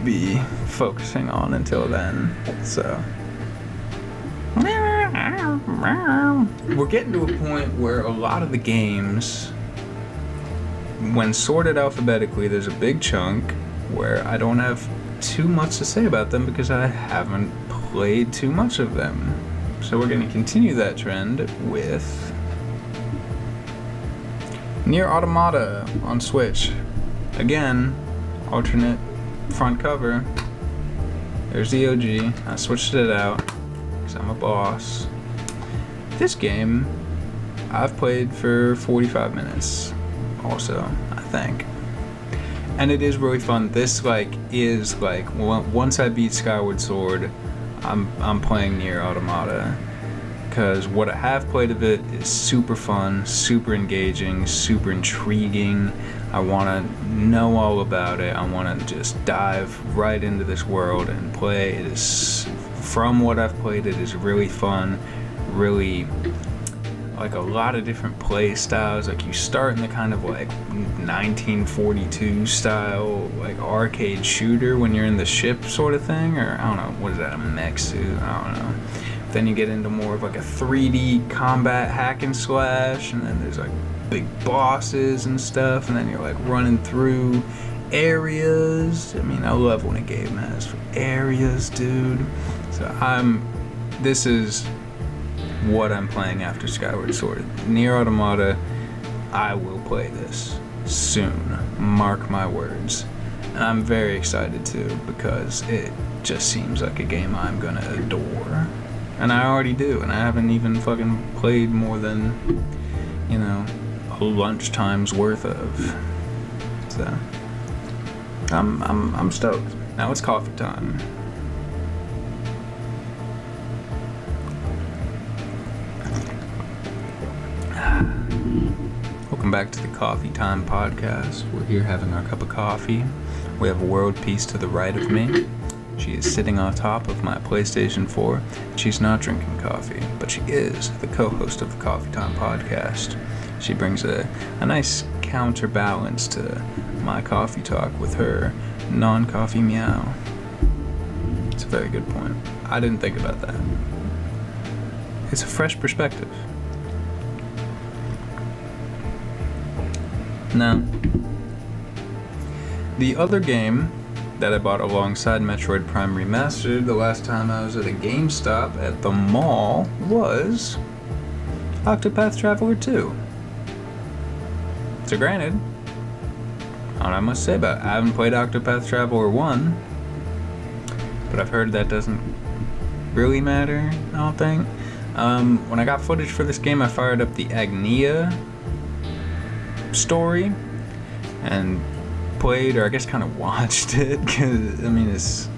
be focusing on until then. So, we're getting to a point where a lot of the games, when sorted alphabetically, there's a big chunk where I don't have too much to say about them because I haven't played too much of them. So we're going to continue that trend with Nier Automata on Switch. Again, alternate front cover. There's the OG. I switched it out because I'm a boss. This game I've played for 45 minutes also, I think. And it is really fun. This is once I beat Skyward Sword, I'm playing Nier Automata, because what I have played of it is super fun, super engaging, super intriguing. I want to know all about it. I want to just dive right into this world and play. It is, from what I've played, it is really fun, really like a lot of different play styles. Like you start in the kind of like 1942 style like arcade shooter when you're in the ship sort of thing, or I don't know, what is that, a mech suit? I don't know. Then you get into more of like a 3D combat hack and slash, and then there's like big bosses and stuff, and then you're like running through areas. I mean, I love when a game has areas, dude. So this is what I'm playing after Skyward Sword. Nier Automata, I will play this soon, mark my words. And I'm very excited too, because it just seems like a game I'm gonna adore. And I already do, and I haven't even fucking played more than, a lunchtime's worth of. So I'm stoked. Now it's coffee time. Welcome back to the Coffee Time Podcast. We're here having our cup of coffee. We have World Peace to the right of me. She is sitting on top of my PlayStation 4. She's not drinking coffee, but she is the co-host of the Coffee Time Podcast. She brings a nice counterbalance to my coffee talk with her non-coffee meow. It's a very good point. I didn't think about that. It's a fresh perspective. Now, the other game that I bought alongside Metroid Prime Remastered the last time I was at a GameStop at the mall was Octopath Traveler 2. So granted, I don't have much to say about it. I haven't played Octopath Traveler 1, but I've heard that doesn't really matter, I don't think. When I got footage for this game, I fired up the Agnia story and played, or I guess kind of watched it, because I mean it's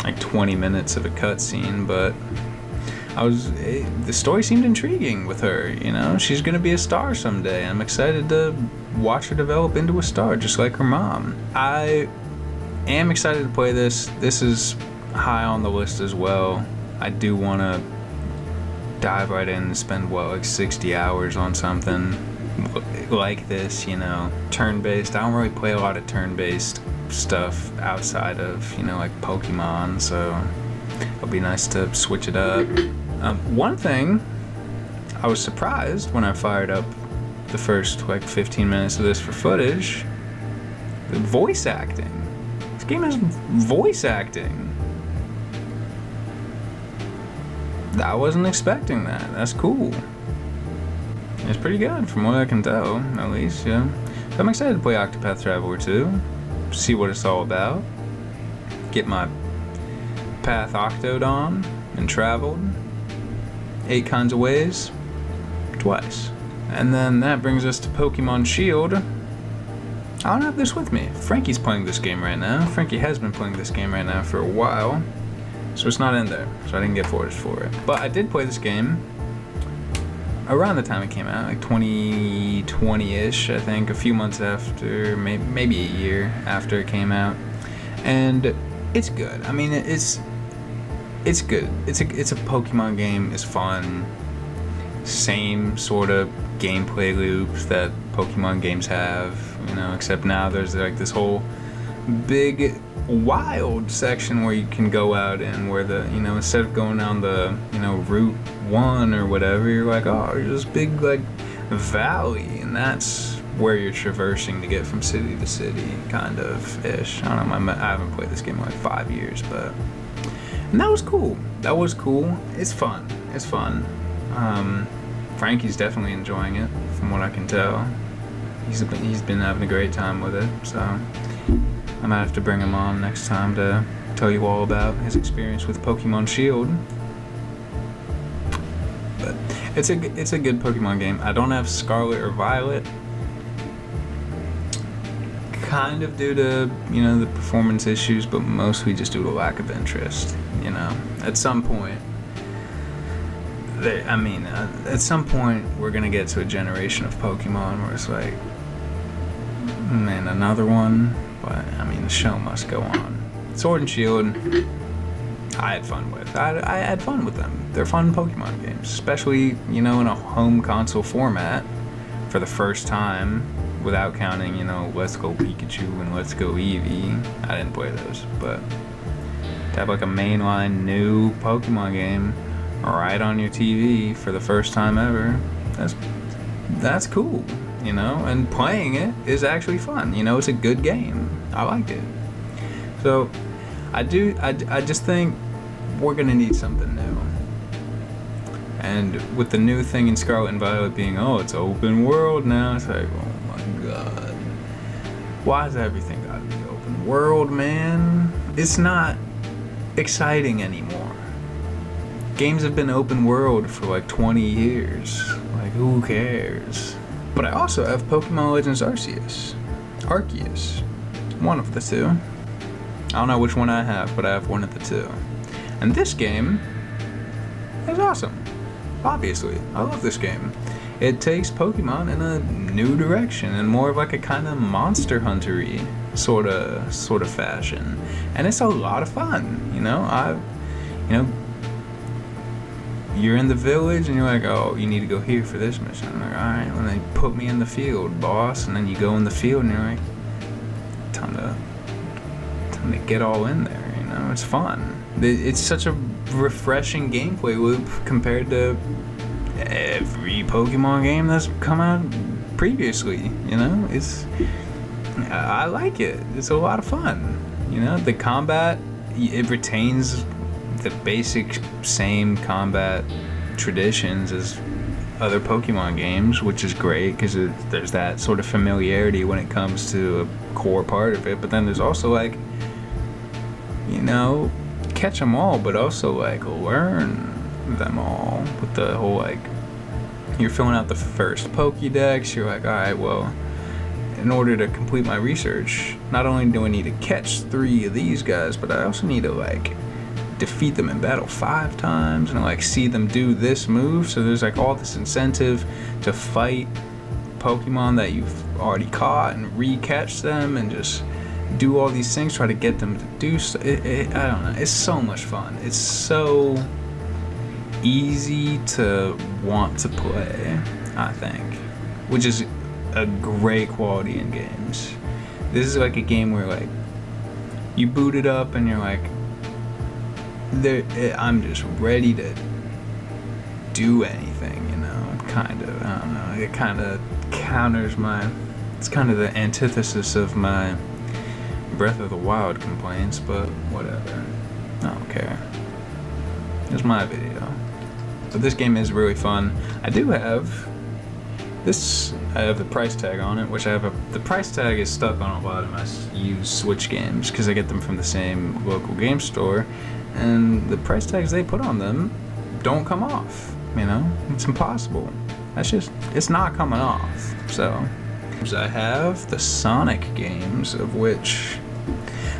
like 20 minutes of a cutscene, but the story seemed intriguing with her. She's gonna be a star someday. I'm excited to watch her develop into a star just like her mom. I am excited to play this. This is high on the list as well. I do want to dive right in and spend like 60 hours on something like this, turn-based. I don't really play a lot of turn-based stuff outside of, like Pokemon, so it'll be nice to switch it up. One thing, I was surprised when I fired up the first 15 minutes of this for footage, the voice acting. This game has voice acting. I wasn't expecting that. That's cool. It's pretty good from what I can tell, at least, yeah. So I'm excited to play Octopath Traveler 2, see what it's all about, get my path octoed on and traveled 8 kinds of ways, twice. And then that brings us to Pokemon Shield. I don't have this with me. Frankie's playing this game right now. Frankie has been playing this game right now for a while, so it's not in there, so I didn't get footage for it. But I did play this game around the time it came out, like 2020-ish, I think, a few months after, maybe a year after it came out. And it's good. I mean, it's good. It's a Pokemon game. It's fun. Same sort of gameplay loops that Pokemon games have, you know, except now there's like this whole big wild section where you can go out and where the, you know, instead of going down the, you know, Route 1 or whatever, you're like, oh, there's this big like valley, and that's where you're traversing to get from city to city, kind of ish. I don't know, I haven't played this game in like 5 years, but, and that was cool. It's fun. Frankie's definitely enjoying it, from what I can tell. He's been having a great time with it, so I might have to bring him on next time to tell you all about his experience with Pokemon Shield. But it's a good Pokemon game. I don't have Scarlet or Violet, kind of due to, you know, the performance issues, but mostly just due to lack of interest. You know, at some point, at some point we're gonna get to a generation of Pokemon where it's like, man, another one. But I mean, the show must go on. Sword and Shield, I had fun with. I had fun with them. They're fun Pokemon games, especially, you know, in a home console format for the first time, without counting, you know, Let's Go Pikachu and Let's Go Eevee. I didn't play those, but to have like a mainline new Pokemon game right on your TV for the first time ever, that's cool, you know, and playing it is actually fun. You know, it's a good game. I liked it. So I just think we're gonna need something new. And with the new thing in Scarlet and Violet being, oh, it's open world now, it's like, oh my god, why is everything gotta be open world, man? It's not exciting anymore. Games have been open world for like 20 years. Like, who cares? But I also have Pokemon Legends Arceus. One of the two. I don't know which one I have, but I have one of the two. And this game is awesome. Obviously, I love this game. It takes Pokemon in a new direction and more of like a kind of Monster Hunter-y sort of fashion. And it's a lot of fun, you know? You're in the village and you're like, oh, you need to go here for this mission. I'm like, alright, well then put me in the field, boss. And then you go in the field and you're like, time to get all in there, you know? It's fun. It's such a refreshing gameplay loop compared to every Pokemon game that's come out previously, you know? I like it. It's a lot of fun, you know? The combat, it retains the basic same combat traditions as other Pokemon games, which is great because there's that sort of familiarity when it comes to a core part of it. But then there's also like, you know, catch them all, but also like learn them all with the whole like, you're filling out the first Pokédex, you're like, alright, well, in order to complete my research, not only do I need to catch 3 of these guys, but I also need to like defeat them in battle 5 times and like see them do this move. So there's like all this incentive to fight Pokemon that you've already caught and re-catch them and just do all these things, try to get them to do so. I don't know, it's so much fun. It's so easy to want to play, I think, which is a great quality in games. This is like a game where like you boot it up and you're like, I'm just ready to do anything, you know, kind of, I don't know, it kind of counters it's kind of the antithesis of my Breath of the Wild complaints, but whatever, I don't care, it's my video. But this game is really fun. I have the price tag on it, which the price tag is stuck on a lot of my used Switch games because I get them from the same local game store, and the price tags they put on them don't come off, you know? It's impossible. It's not coming off. So I have the Sonic games, of which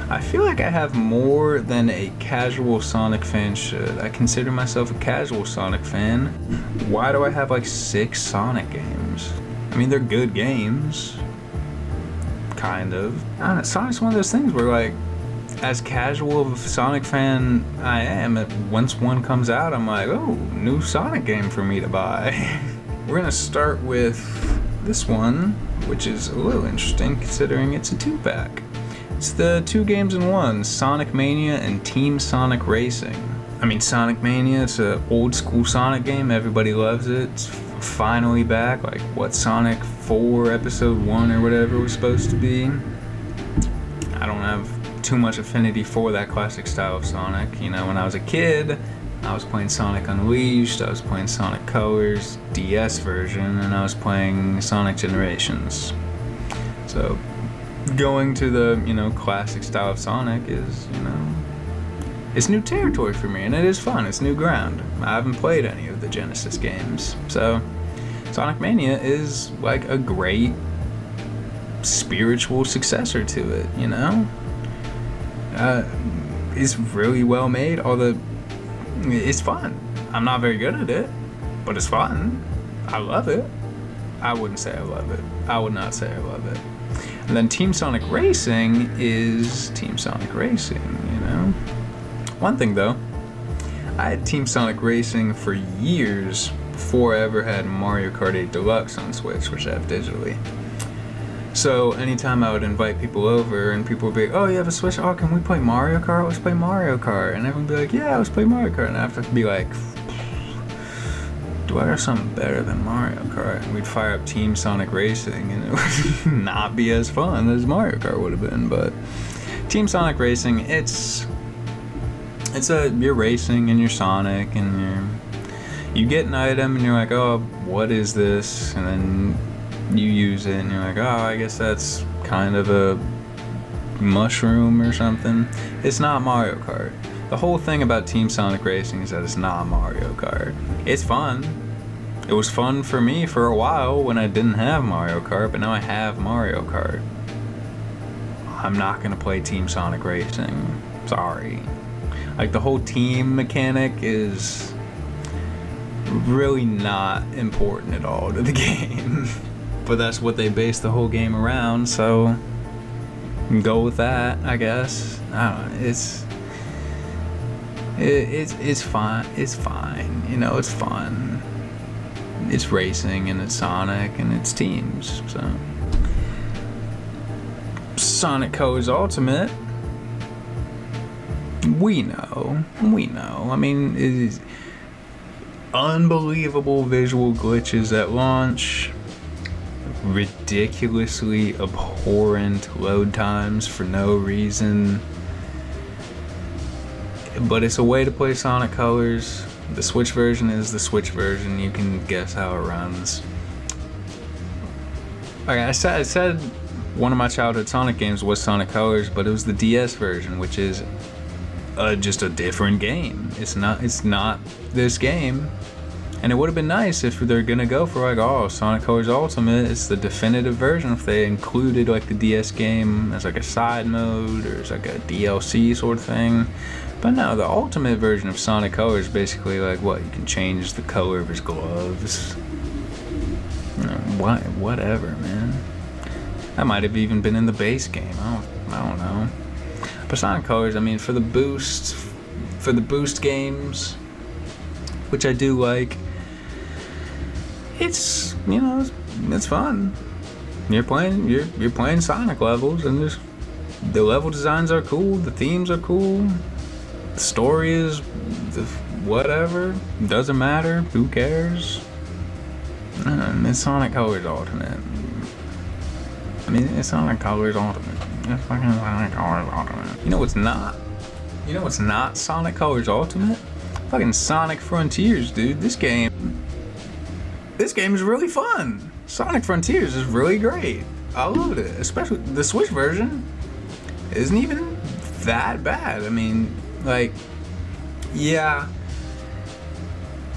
I feel like I have more than a casual Sonic fan should. I consider myself a casual Sonic fan. Why do I have like 6 Sonic games? I mean, they're good games. Kind of. I don't know, Sonic's one of those things where, like, as casual of a Sonic fan I am, once one comes out, I'm like, oh, new Sonic game for me to buy. We're gonna start with this one, which is a little interesting considering it's a 2-pack. It's the 2 games in 1, Sonic Mania and Team Sonic Racing. I mean, Sonic Mania, it's an old school Sonic game, everybody loves it. It's finally back, like what, Sonic 4 Episode 1 or whatever it was supposed to be. I don't have too much affinity for that classic style of Sonic. You know, when I was a kid, I was playing Sonic Unleashed, I was playing Sonic Colors, DS version, and I was playing Sonic Generations. So, going to the, you know, classic style of Sonic is, you know, it's new territory for me, and it is fun. It's new ground. I haven't played any of the Genesis games, so Sonic Mania is like a great spiritual successor to it, you know? It's really well made. It's fun. I'm not very good at it, but it's fun. I love it. I wouldn't say I love it. I would not say I love it. And then Team Sonic Racing is Team Sonic Racing, you know? One thing though, I had Team Sonic Racing for years before I ever had Mario Kart 8 Deluxe on Switch, which I have digitally. So anytime I would invite people over and people would be like, oh, you have a Switch? Oh, can we play Mario Kart? Let's play Mario Kart. And everyone would be like, yeah, let's play Mario Kart. And I have to be like, do I have something better than Mario Kart? And we'd fire up Team Sonic Racing, and it would not be as fun as Mario Kart would have been. But Team Sonic Racing, you're racing and you're Sonic, and you get an item and you're like, oh, what is this? And then you use it and you're like, oh, I guess that's kind of a mushroom or something. It's not Mario Kart. The whole thing about Team Sonic Racing is that it's not Mario Kart. It's fun. It was fun for me for a while when I didn't have Mario Kart, but now I have Mario Kart. I'm not gonna play Team Sonic Racing. Sorry. Like, the whole team mechanic is really not important at all to the game. But that's what they base the whole game around, so go with that, I guess. I don't know, it's fine. It's fine. You know, it's fun. It's racing and it's Sonic and it's teams. So Sonic Colors Ultimate. We know. I mean, it is unbelievable visual glitches at launch. Ridiculously abhorrent load times for no reason. But it's a way to play Sonic Colors. The Switch version is the Switch version. You can guess how it runs. Like I said one of my childhood Sonic games was Sonic Colors, but it was the DS version, which is just a different game. It's not this game. And it would have been nice if they're gonna go for like, oh, Sonic Colors Ultimate, it's the definitive version, if they included like the DS game as like a side mode or as like a DLC sort of thing. But no, the Ultimate version of Sonic Colors is basically like, what, you can change the color of his gloves. Whatever, man. That might have even been in the base game. I don't know. But Sonic Colors, I mean, for the boost games, which I do like, it's, you know, it's fun. You're playing Sonic levels, and the level designs are cool, the themes are cool, the story is whatever, doesn't matter, who cares? It's Sonic Colors Ultimate. I mean, it's Sonic Colors Ultimate. It's fucking Sonic Colors Ultimate. You know what's not? You know what's not Sonic Colors Ultimate? Fucking Sonic Frontiers, dude. This game is really fun. Sonic Frontiers is really great. I loved it. Especially the Switch version isn't even that bad. I mean, like, yeah,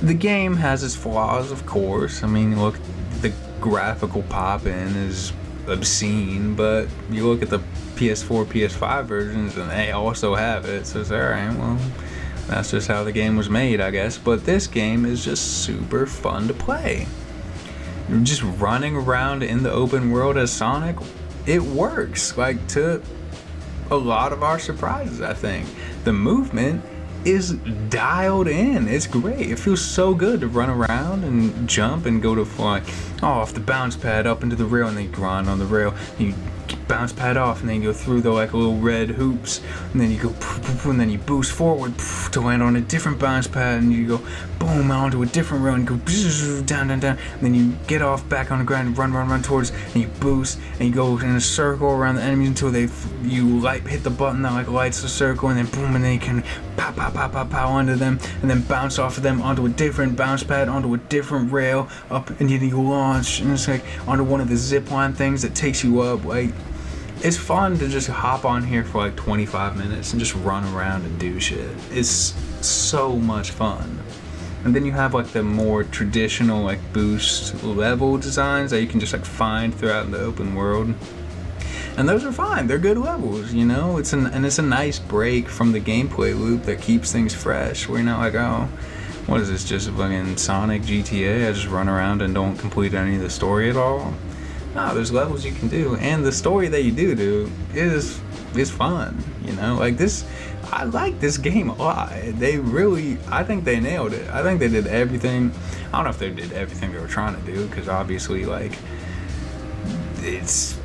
the game has its flaws, of course. I mean, look, the graphical pop-in is obscene, but you look at the PS4, PS5 versions, and they also have it. So it's alright, well, that's just how the game was made, I guess. But this game is just super fun to play. Just running around in the open world as Sonic, it works. Like, to a lot of our surprises, I think. The movement is dialed in. It's great. It feels so good to run around and jump and go to fly off the bounce pad up into the rail, and then you grind on the rail. You bounce pad off, and then you go through the like little red hoops, and then you go and then you boost forward to land on a different bounce pad, and you go boom onto a different rail and go down, and then you get off back on the ground and run towards, and you boost and you go in a circle around the enemies until you hit the button that like lights the circle, and then boom, and then you can pow onto them, and then bounce off of them onto a different bounce pad, onto a different rail up, and then you launch, and it's like onto one of the zip line things that takes you up. Like, it's fun to just hop on here for like 25 minutes and just run around and do shit. It's so much fun. And then you have like the more traditional like boost level designs that you can just like find throughout the open world. And those are fine. They're good levels, you know? It's a nice break from the gameplay loop that keeps things fresh. Where you're not like, oh, what is this, just a fucking Sonic GTA? I just run around and don't complete any of the story at all. No, there's levels you can do, and the story that you do is fun, you know? Like this, I like this game a lot. I think they nailed it. I think they did everything. I don't know if they did everything they were trying to do, because obviously, like, it's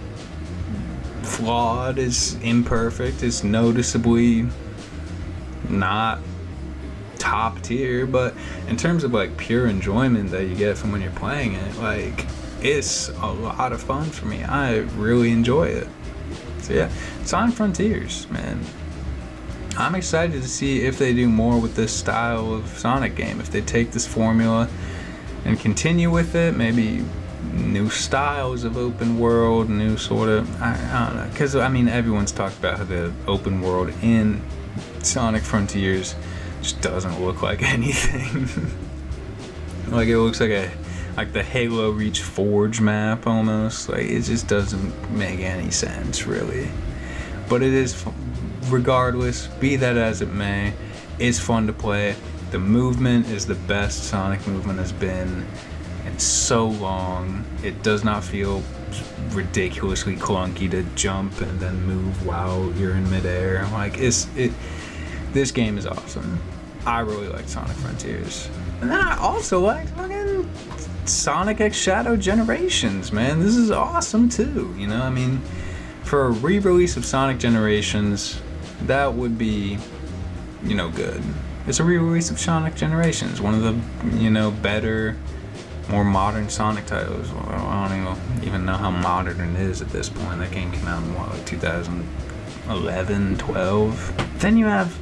flawed, it's imperfect, it's noticeably not top tier, but in terms of like pure enjoyment that you get from when you're playing it, like, it's a lot of fun for me. I really enjoy it. So yeah, Sonic Frontiers, man. I'm excited to see if they do more with this style of Sonic game. If they take this formula and continue with it, maybe new styles of open world, new sort of, I don't know. Because, I mean, everyone's talked about how the open world in Sonic Frontiers just doesn't look like anything. Like, it looks like the Halo Reach Forge map almost. Like, it just doesn't make any sense, really. But it is, regardless, be that as it may, it's fun to play. The movement is the best Sonic movement has been in so long. It does not feel ridiculously clunky to jump and then move while you're in midair. Like, this game is awesome. I really like Sonic Frontiers. And then I also like fucking Sonic X Shadow Generations, man. This is awesome too, you know? I mean, for a re-release of Sonic Generations, that would be, you know, good. It's a re-release of Sonic Generations, one of the, you know, better, more modern Sonic titles. Well, I don't even know how modern it is at this point. That game came out in what, like 2011, 12? Then you have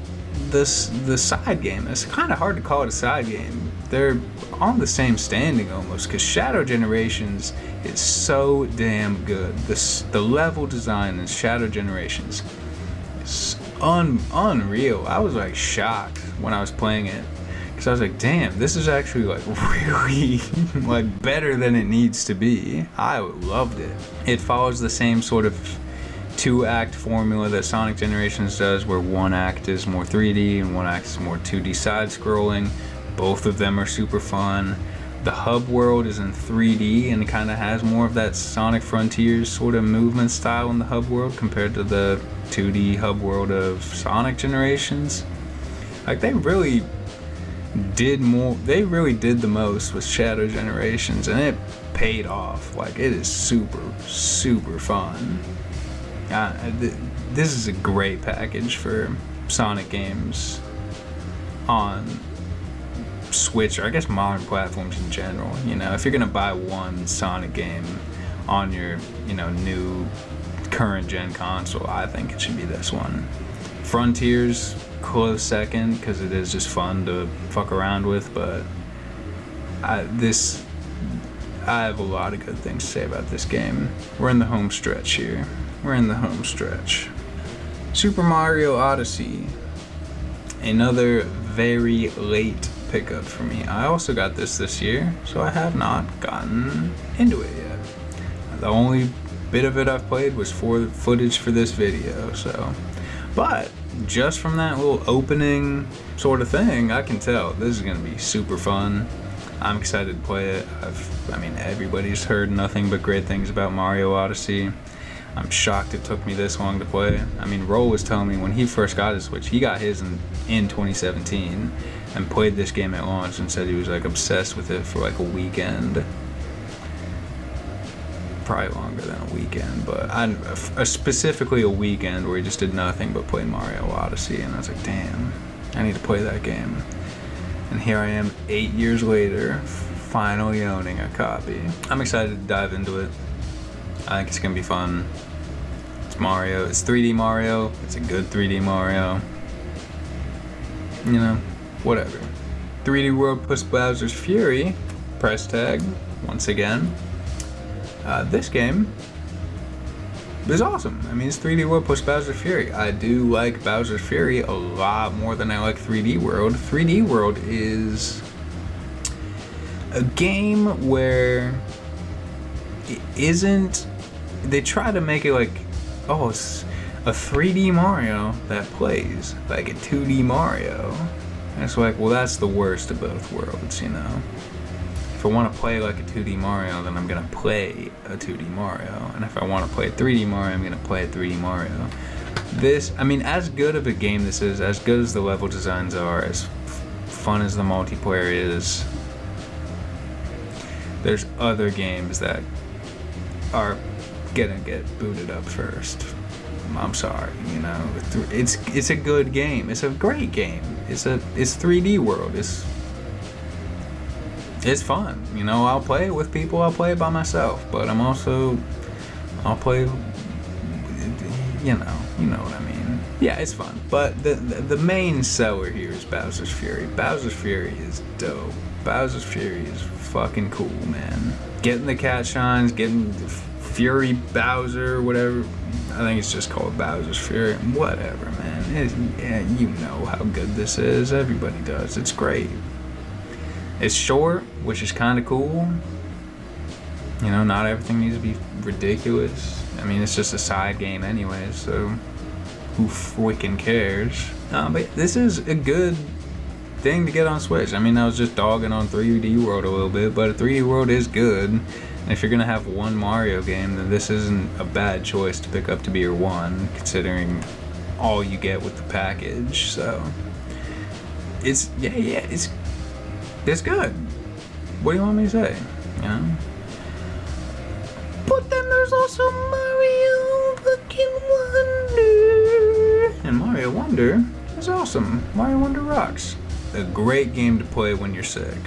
the side game. It's kind of hard to call it a side game. They're on the same standing almost, because Shadow Generations is so damn good. The level design in Shadow Generations is unreal. I was like shocked when I was playing it, because I was like, damn, this is actually like really like better than it needs to be. I loved it. It follows the same sort of 2-act formula that Sonic Generations does, where one act is more 3D and one act is more 2D side scrolling. Both of them are super fun. The hub world is in 3D and kind of has more of that Sonic Frontiers sort of movement style in the hub world compared to the 2D hub world of Sonic Generations. Like, they really did the most with Shadow Generations, and it paid off. Like, it is super fun. This is a great package for Sonic games on Switch, or I guess modern platforms in general. You know, if you're gonna buy one Sonic game on your, you know, new current gen console, I think it should be this one. Frontiers, close second, because it is just fun to fuck around with, but I have a lot of good things to say about this game. We're in the home stretch here. Super Mario Odyssey, another very late pickup for me. I also got this year, so I have not gotten into it yet. The only bit of it I've played was for footage for this video, so. But just from that little opening sort of thing, I can tell this is gonna be super fun. I'm excited to play it. I mean, everybody's heard nothing but great things about Mario Odyssey. I'm shocked it took me this long to play. I mean, Roll was telling me when he first got his Switch, he got his in 2017 and played this game at launch and said he was like obsessed with it for like a weekend. Probably longer than a weekend, but specifically a weekend where he just did nothing but play Mario Odyssey, and I was like, damn, I need to play that game. And here I am 8 years later, finally owning a copy. I'm excited to dive into it. I think it's gonna be fun. It's Mario, it's 3D Mario, it's a good 3D Mario. You know, whatever. 3D World plus Bowser's Fury, press tag, once again. This game is awesome. I mean, it's 3D World plus Bowser's Fury. I do like Bowser's Fury a lot more than I like 3D World. 3D World is a game where it isn't, they try to make it like, oh, it's a 3D Mario that plays like a 2D Mario. And it's like, well, that's the worst of both worlds, you know? If I want to play like a 2D Mario, then I'm going to play a 2D Mario. And if I want to play a 3D Mario, I'm going to play a 3D Mario. This, I mean, as good of a game this is, as good as the level designs are, as fun as the multiplayer is, there's other games that are gonna get booted up first. I'm sorry, you know. It's a good game. It's a great game. It's 3D World. It's fun. You know, I'll play it with people. I'll play it by myself. But I'll play. You know what I mean. Yeah, it's fun. But the main seller here is Bowser's Fury. Bowser's Fury is dope. Bowser's Fury is fucking cool, man. Getting the cat shines, getting the Fury Bowser, whatever. I think it's just called Bowser's Fury. Whatever, man. Yeah, you know how good this is. Everybody does. It's great. It's short, which is kind of cool. You know, not everything needs to be ridiculous. I mean, it's just a side game anyway, so who freaking cares? But this is a good thing to get on Switch. I mean, I was just dogging on 3D World a little bit, but 3D World is good. And if you're gonna have one Mario game, then this isn't a bad choice to pick up to be your one, considering all you get with the package. So it's it's good. What do you want me to say? You know? But then there's also Mario fucking Wonder. And Mario Wonder is awesome. Mario Wonder rocks. A great game to play when you're sick.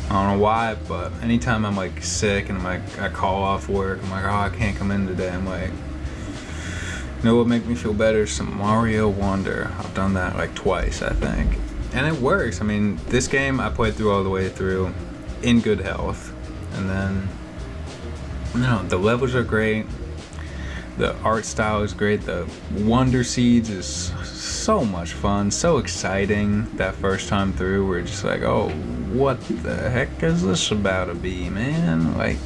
I don't know why, but anytime I'm like sick and I'm like, I call off work, I'm like, oh, I can't come in today. I'm like, you know what make me feel better? Some Mario Wonder. I've done that like twice, I think. And it works. I mean, this game I played through all the way through in good health. And then, you know, the levels are great. The art style is great. The Wonder Seeds is so much fun, so exciting that first time through. We're just like, oh, what the heck is this about to be, man? Like,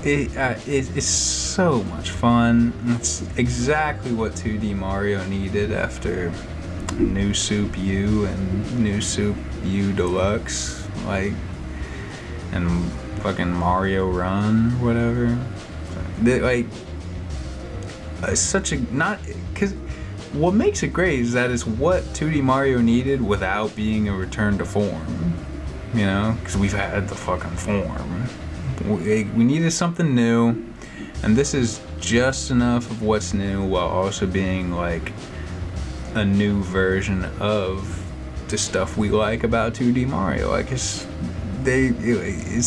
it's so much fun. It's exactly what 2D Mario needed after New Soup U and New Soup U Deluxe, like, and fucking Mario Run, whatever. Like, it's such a, not, because what makes it great is that it's what 2D Mario needed without being a return to form, you know, because we've had the fucking form. We needed something new, and this is just enough of what's new while also being like a new version of the stuff we like about 2D Mario. Like, it's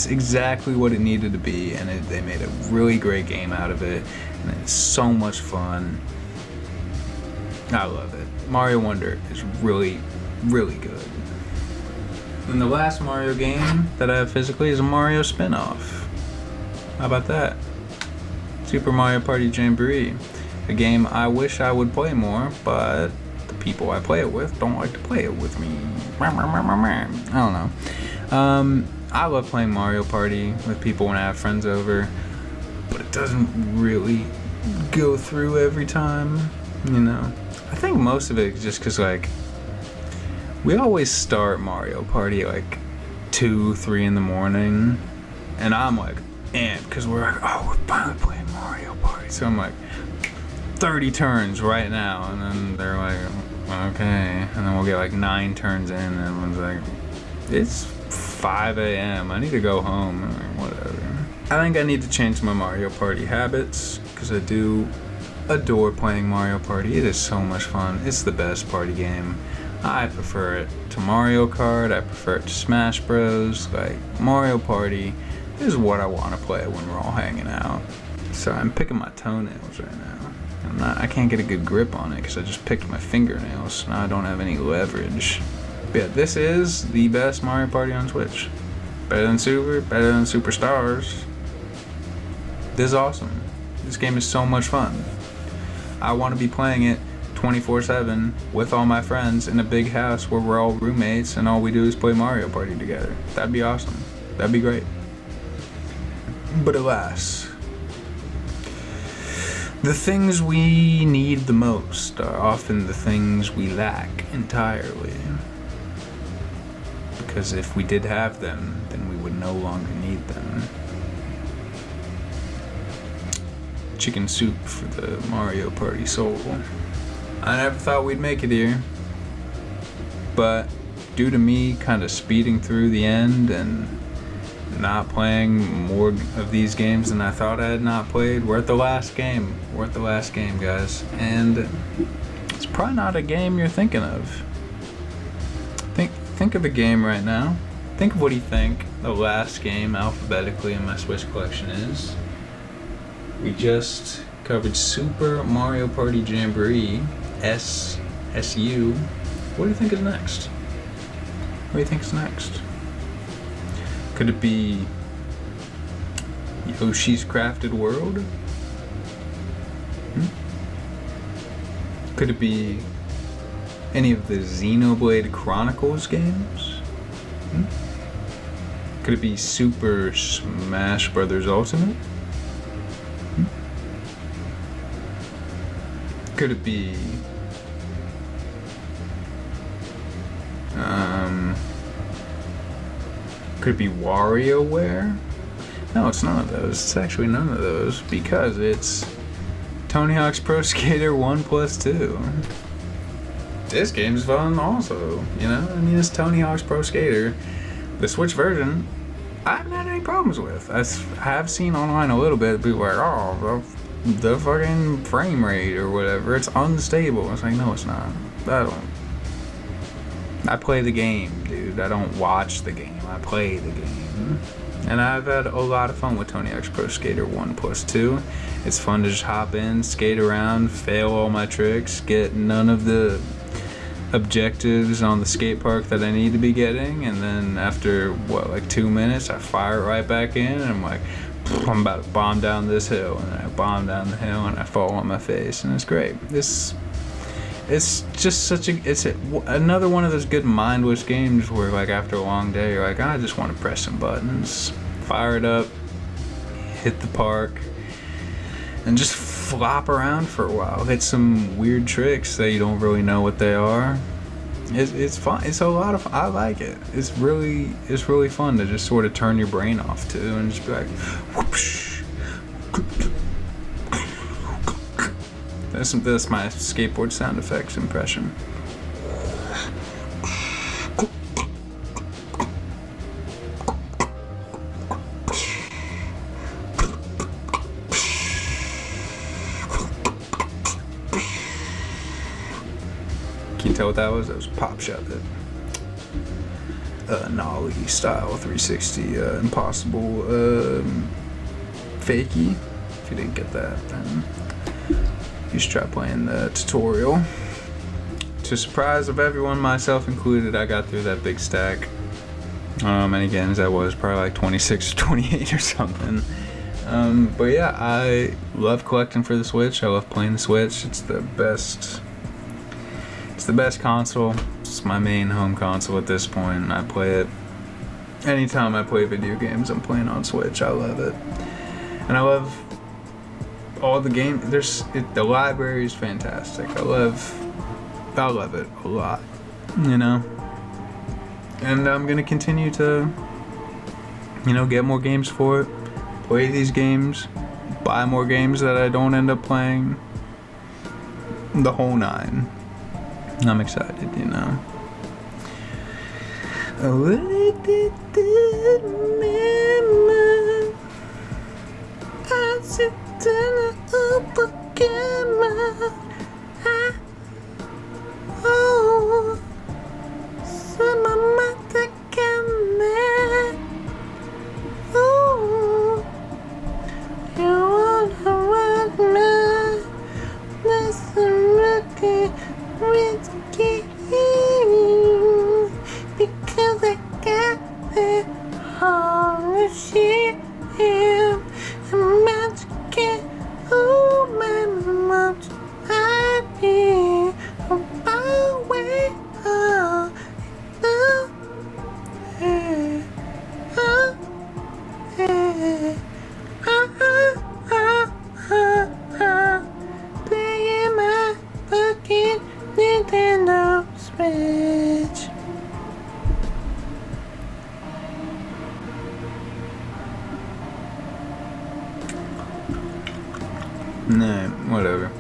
exactly what it needed to be, and they made a really great game out of it, and it's so much fun. I love it. Mario Wonder is really, really good. And the last Mario game that I have physically is a Mario spin-off. How about that? Super Mario Party Jamboree. A game I wish I would play more, but the people I play it with don't like to play it with me. I don't know. I love playing Mario Party with people when I have friends over, but it doesn't really go through every time, you know. I think most of it is just because, like, we always start Mario Party at like 2, 3 in the morning, and I'm like amped because we're like, oh, we're finally playing Mario Party. So I'm like, 30 turns right now, and then they're like, okay, and then we'll get like 9 turns in, and everyone's like, it's 5 a.m. I need to go home. And I'm like, whatever. I think I need to change my Mario Party habits because I do adore playing Mario Party. It is so much fun. It's the best party game. I prefer it to Mario Kart. I prefer it to Smash Bros. Like, Mario Party is what I want to play when we're all hanging out. So I'm picking my toenails right now. I can't get a good grip on it because I just picked my fingernails. Now I don't have any leverage. But yeah, this is the best Mario Party on Switch. Better than Super, better than Superstars. This is awesome. This game is so much fun. I want to be playing it 24/7 with all my friends in a big house where we're all roommates and all we do is play Mario Party together. That'd be awesome. That'd be great. But alas, the things we need the most are often the things we lack entirely. Because if we did have them, then we would no longer need them. Chicken soup for the Mario Party soul. I never thought we'd make it here, but due to me kind of speeding through the end and not playing more of these games than I thought I had not played, we're at the last game. We're at the last game, guys, and it's probably not a game you're thinking of. Think of a game right now. Think of what you think the last game alphabetically in my Switch collection is. We just covered Super Mario Party Jamboree, SSU. What do you think is next? What do you think is next? Could it be Yoshi's Crafted World? Could it be any of the Xenoblade Chronicles games? Could it be Super Smash Bros. Ultimate? Could it be could it be WarioWare? No, it's none of those. It's actually none of those because it's Tony Hawk's Pro Skater 1+2. This game's fun also, you know? I mean, it's Tony Hawk's Pro Skater. The Switch version, I haven't had any problems with. I have seen online a little bit, people are like, oh, the fucking frame rate or whatever, it's unstable. It's like, no, it's not. I play the game, dude. I don't watch the game. I play the game. And I've had a lot of fun with Tony Hawk's Pro Skater 1+2. It's fun to just hop in, skate around, fail all my tricks, get none of the objectives on the skate park that I need to be getting, and then after, like 2 minutes, I fire it right back in, and I'm like, I'm about to bomb down this hill, and I bomb down the hill, and I fall on my face, and it's great. It's just another one of those good mindless games where, like, after a long day, you're like, I just want to press some buttons, fire it up, hit the park, and just flop around for a while. Hit some weird tricks that you don't really know what they are. It's fun. It's a lot of fun. I like it. It's really fun to just sort of turn your brain off to and just be like, whoopsh. That's my skateboard sound effects impression. Can you tell what that was? That was Pop Shove It. Nollie style 360 impossible fakie. If you didn't get that, then you should try playing the tutorial. To surprise of everyone, myself included, I got through that big stack. Many games I was probably like 26 or 28 or something. But yeah, I love collecting for the Switch. I love playing the Switch. It's the best console. It's my main home console at this point, and I play it anytime I play video games, I'm playing on Switch. I love it, and I love all the games. The library is fantastic. I love it a lot, you know. And I'm gonna continue to, you know, get more games for it, play these games, buy more games that I don't end up playing. The whole nine. I'm excited, you know. I sit in a camera. Oh, some of my camera. Oh, you wanna run me? Listen, risky, because I got it all the shit. I'm magic. Oh, my mom, I be on my way. Oh, hey, oh, hey, playing my fucking Nintendo Switch. Nah, whatever.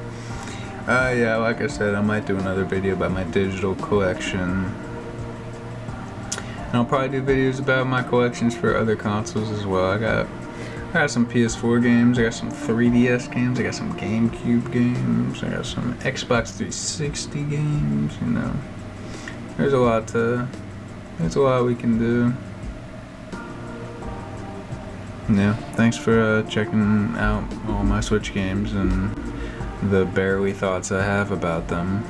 Yeah, like I said, I might do another video about my digital collection. And I'll probably do videos about my collections for other consoles as well. I got some PS4 games, I got some 3DS games, I got some GameCube games, I got some Xbox 360 games, you know. There's a lot we can do. Yeah, thanks for checking out all my Switch games and the barely thoughts I have about them.